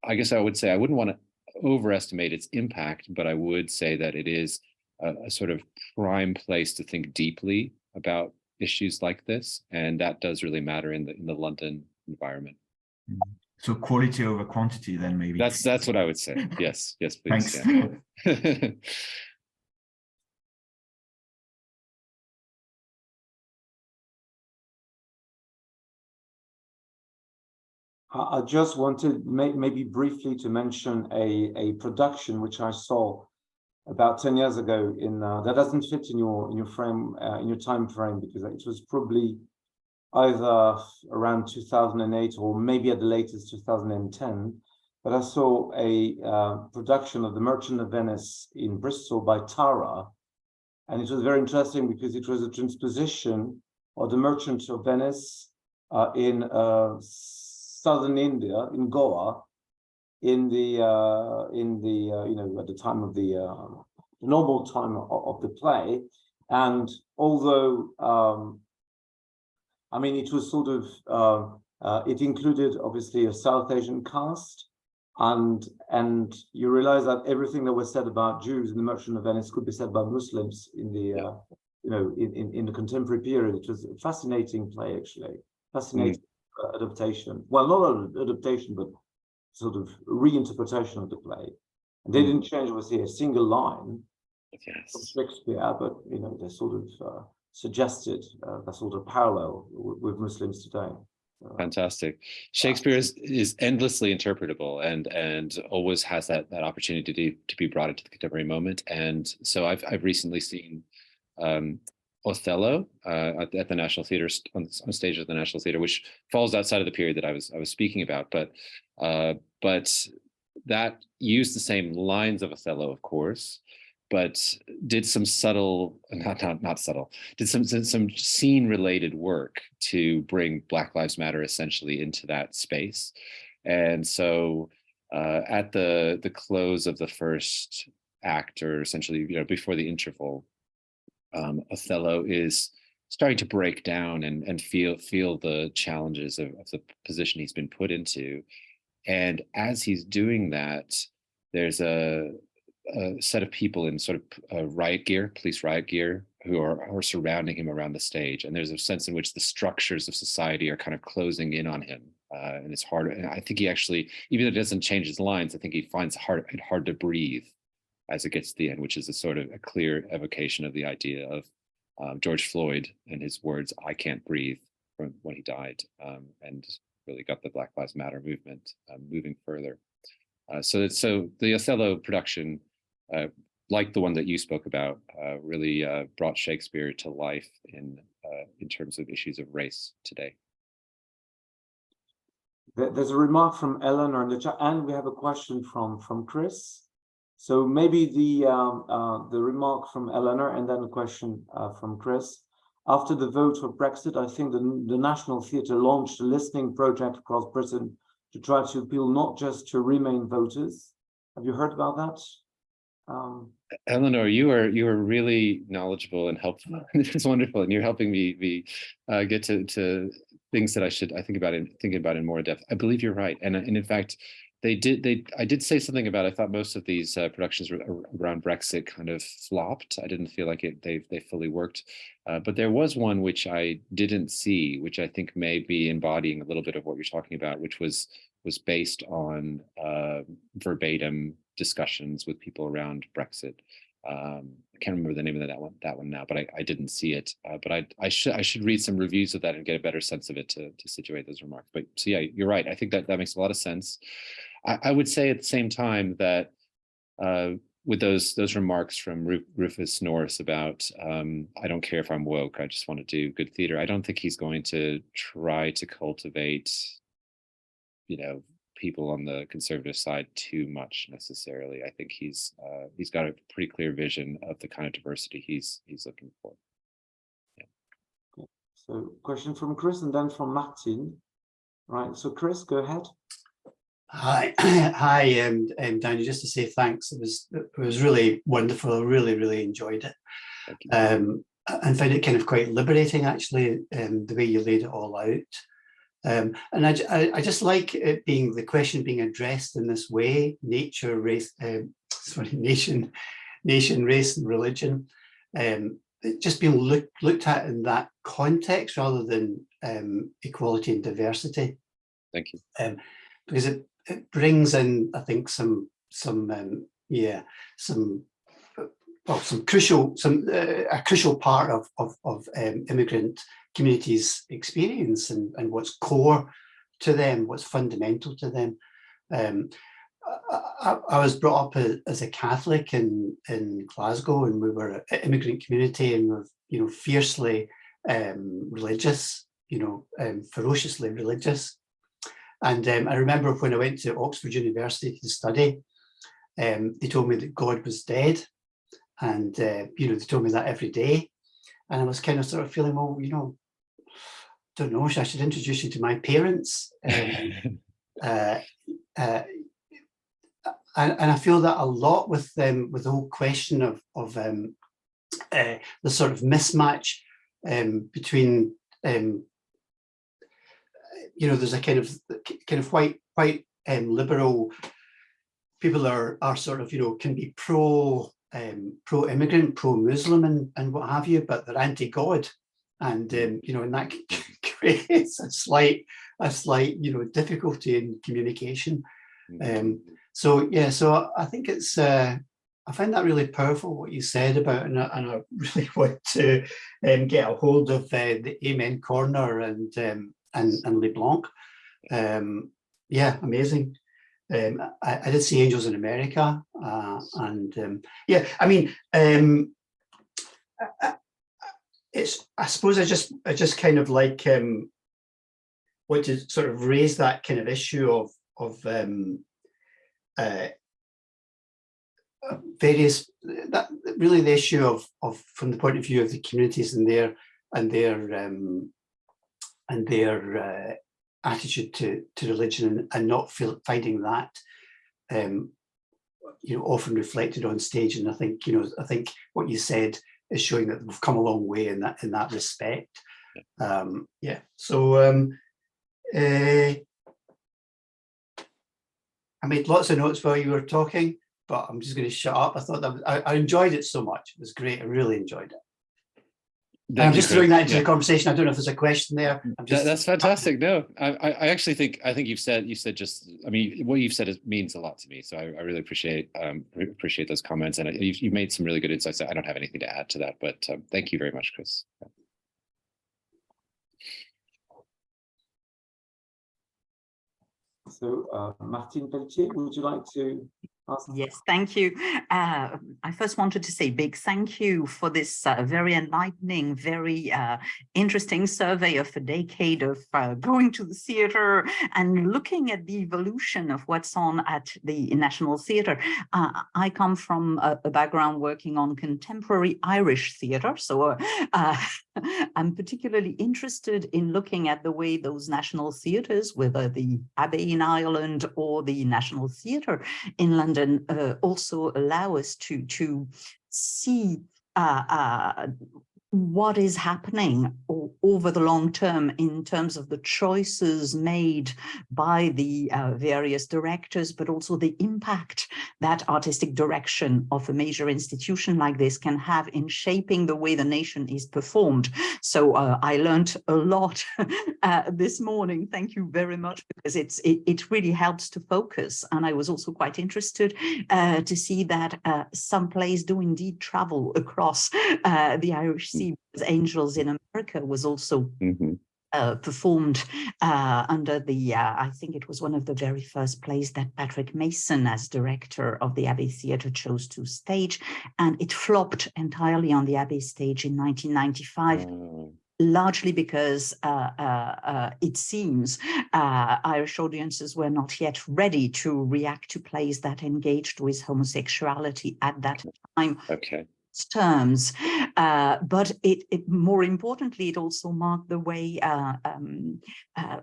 I guess I would say I wouldn't want to overestimate its impact, but I would say that it is a sort of prime place to think deeply about issues like this, and that does really matter in the London environment. So quality over quantity, then, maybe. That's what I would say. Yes, please. Thanks. Yeah. I just wanted maybe briefly to mention a production which I saw about 10 years ago that doesn't fit in your frame, in your time frame, because it was probably either around 2008 or maybe at the latest 2010. But I saw a production of The Merchant of Venice in Bristol by Tara, and it was very interesting because it was a transposition of The Merchant of Venice in southern India, in Goa, at the time of the normal time of the play. And although it was sort of it included obviously a South Asian cast, and you realize that everything that was said about Jews in The Merchant of Venice could be said by Muslims in the in the contemporary period. It was a fascinating play, actually, fascinating. Adaptation, well, not adaptation, but sort of reinterpretation of the play. And they didn't change, obviously, a single line from Shakespeare, but they sort of suggested that sort of parallel with Muslims today. Fantastic. Shakespeare is endlessly interpretable and always has that opportunity to be brought into the contemporary moment. And so I've recently seen Othello at the National Theatre, on stage at the National Theatre, which falls outside of the period that I was speaking about, but that used the same lines of Othello, of course, but did some subtle, not subtle, did some scene related work to bring Black Lives Matter essentially into that space. And so at the close of the first act, or essentially before the interval, Othello is starting to break down and feel the challenges of the position he's been put into. And as he's doing that, there's a set of people in sort of police riot gear, who are surrounding him around the stage. And there's a sense in which the structures of society are kind of closing in on him. And it's hard. And I think he actually, even though it doesn't change his lines, I think he finds it hard to breathe as it gets to the end, which is a sort of a clear evocation of the idea of George Floyd and his words, "I can't breathe," from when he died, and really got the Black Lives Matter movement moving further. So the Othello production, like the one that you spoke about, really brought Shakespeare to life in terms of issues of race today. There's a remark from Eleanor in the chat, and we have a question from Chris. So maybe the remark from Eleanor, and then a question from Chris. After the vote for Brexit, I think the National Theatre launched a listening project across Britain try to appeal not just to Remain voters. Have you heard about that? Eleanor, you are really knowledgeable and helpful. This is wonderful, and you're helping me get to things that I think about in more depth. I believe you're right, and in fact, I did say something about. I thought most of these productions around Brexit kind of flopped. I didn't feel like they fully worked, but there was one which I didn't see, which I think may be embodying a little bit of what you're talking about, which was based on verbatim discussions with people around Brexit. I can't remember the name of that one now, but I didn't see it. But I should read some reviews of that and get a better sense of it to situate those remarks. But so yeah, you're right. I think that makes a lot of sense. I would say at the same time that with those remarks from Rufus Norris about I don't care if I'm woke, I just want to do good theater. I don't think he's going to try to cultivate, people on the conservative side too much necessarily. I think he's got a pretty clear vision of the kind of diversity he's looking for. Yeah. Okay. So question from Chris and then from Martin. Right. So Chris, go ahead. Hi, Daniel. Just to say thanks. It was really wonderful. I really enjoyed it. Thank you. And found it kind of quite liberating, actually, the way you laid it all out. And I just like it being the question being addressed in this way: nation, race, and religion. Just being looked at in that context rather than equality and diversity. Thank you. Because it brings in, I think, some a crucial part of immigrant communities' experience and what's core to them, what's fundamental to them. I was brought up as a Catholic in Glasgow, and we were an immigrant community, and we're fiercely religious, ferociously religious. And I remember when I went to Oxford University to study, they told me that God was dead, and they told me that every day, and I was kind of sort of feeling, well, don't know, I should introduce you to my parents, and I feel that a lot with the whole question of the sort of mismatch between there's a kind of white liberal people are sort of can be pro immigrant, pro Muslim, and what have you, but they're anti God, and and that creates a slight difficulty in communication. So I think it's I find that really powerful what you said about, and I really want to get a hold of the Amen Corner and LeBlanc. Yeah, amazing. I did see Angels in America, and yeah, I mean, it's. I suppose I just kind of like want to sort of raise that kind of issue of various, that really the issue of from the point of view of the communities and their attitude to religion, and not finding that often reflected on stage. And I think what you said is showing that we've come a long way in that respect. Yeah. So I made lots of notes while you were talking, but I'm just going to shut up. I thought I enjoyed it so much. It was great. I really enjoyed it. I'm just throwing that into the conversation. I don't know if there's a question there. That's fantastic. No, I actually think you've said just. I mean, what you've said means a lot to me. So I really appreciate those comments, and you made some really good insights. I don't have anything to add to that, but thank you very much, Chris. So Martin Pelletier, would you like to Awesome. Yes, thank you. I first wanted to say big thank you for this very enlightening, very interesting survey of a decade of going to the theatre and looking at the evolution of what's on at the National Theatre. I come from a background working on contemporary Irish theatre, so I'm particularly interested in looking at the way those national theatres, whether the Abbey in Ireland or the National Theatre in London, also allow us to see what is happening over the long term in terms of the choices made by the various directors, but also the impact that artistic direction of a major institution like this can have in shaping the way the nation is performed. So I learned a lot this morning. Thank you very much, because it really helps to focus. And I was also quite interested to see that some plays do indeed travel across the Irish Sea. Angels in America was also performed under the, I think it was one of the very first plays that Patrick Mason, as director of the Abbey Theatre, chose to stage, and it flopped entirely on the Abbey stage in 1995. Largely because it seems Irish audiences were not yet ready to react to plays that engaged with homosexuality at that time. Okay. Terms, but it more importantly, it also marked the way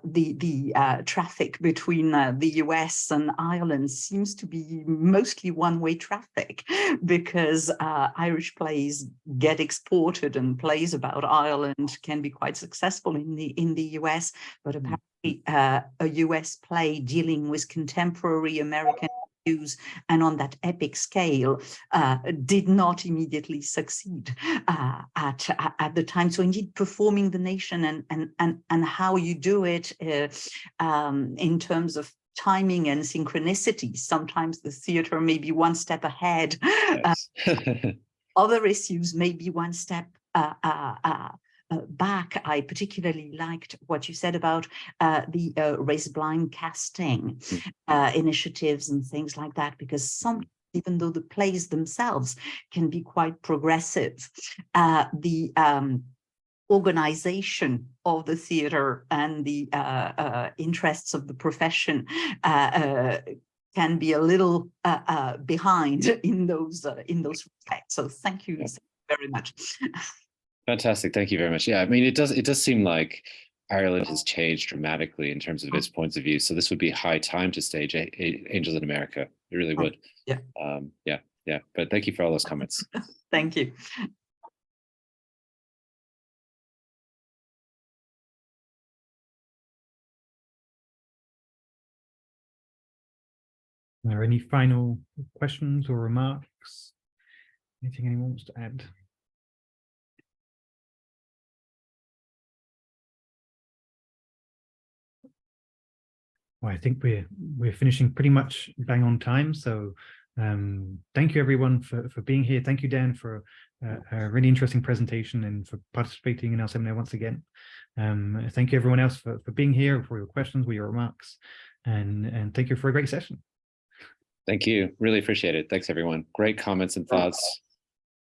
the traffic between the US and Ireland seems to be mostly one-way traffic, because Irish plays get exported, and plays about Ireland can be quite successful in the US, but apparently a US play dealing with contemporary American issues and on that epic scale did not immediately succeed at the time. So indeed, performing the nation and how you do it in terms of timing and synchronicity. Sometimes the theatre may be one step ahead. Yes. Other issues may be one step back. I particularly liked what you said about the race-blind casting initiatives and things like that, because some, even though the plays themselves can be quite progressive, the organization of the theatre and the interests of the profession can be a little behind in those respects. So thank you very much. Fantastic. Thank you very much. Yeah, I mean, it does seem like Ireland has changed dramatically in terms of its points of view. So this would be high time to stage Angels in America. It really would. Yeah. Yeah. But thank you for all those comments. Thank you. Are there any final questions or remarks? Anything anyone wants to add? Well, I think we're finishing pretty much bang on time. So thank you everyone for being here. Thank you, Dan, for a really interesting presentation and for participating in our seminar once again. Thank you everyone else for being here, for your questions, for your remarks, and thank you for a great session. Thank you. Really appreciate it. Thanks, everyone. Great comments and thoughts.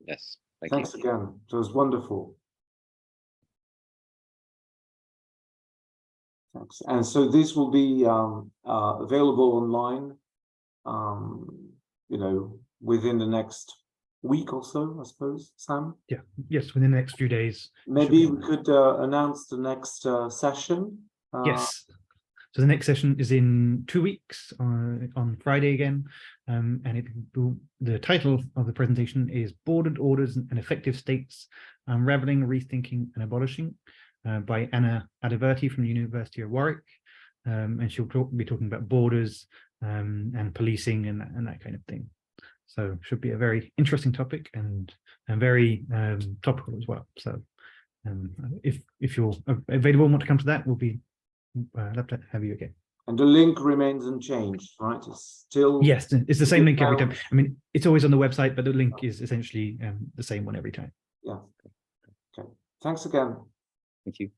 Yes. Thanks again. It was wonderful. Thanks. And so this will be available online, within the next week or so, I suppose, Sam? Yeah. Yes, within the next few days. Maybe we could announce the next session. Yes. So the next session is in 2 weeks on Friday again, and the title of the presentation is Bordered Orders and Effective States, Unraveling, Rethinking and Abolishing, by Anna Adiverti from the University of Warwick, and she'll be talking about borders and policing and that kind of thing. So should be a very interesting topic and very topical as well. So if you're available and want to come to that, we'll be love to have you again. And the link remains unchanged, right? It's still... Yes, it's the same link every time. I mean, it's always on the website, but the link is essentially the same one every time. Yeah. Okay. Thanks again. Thank you.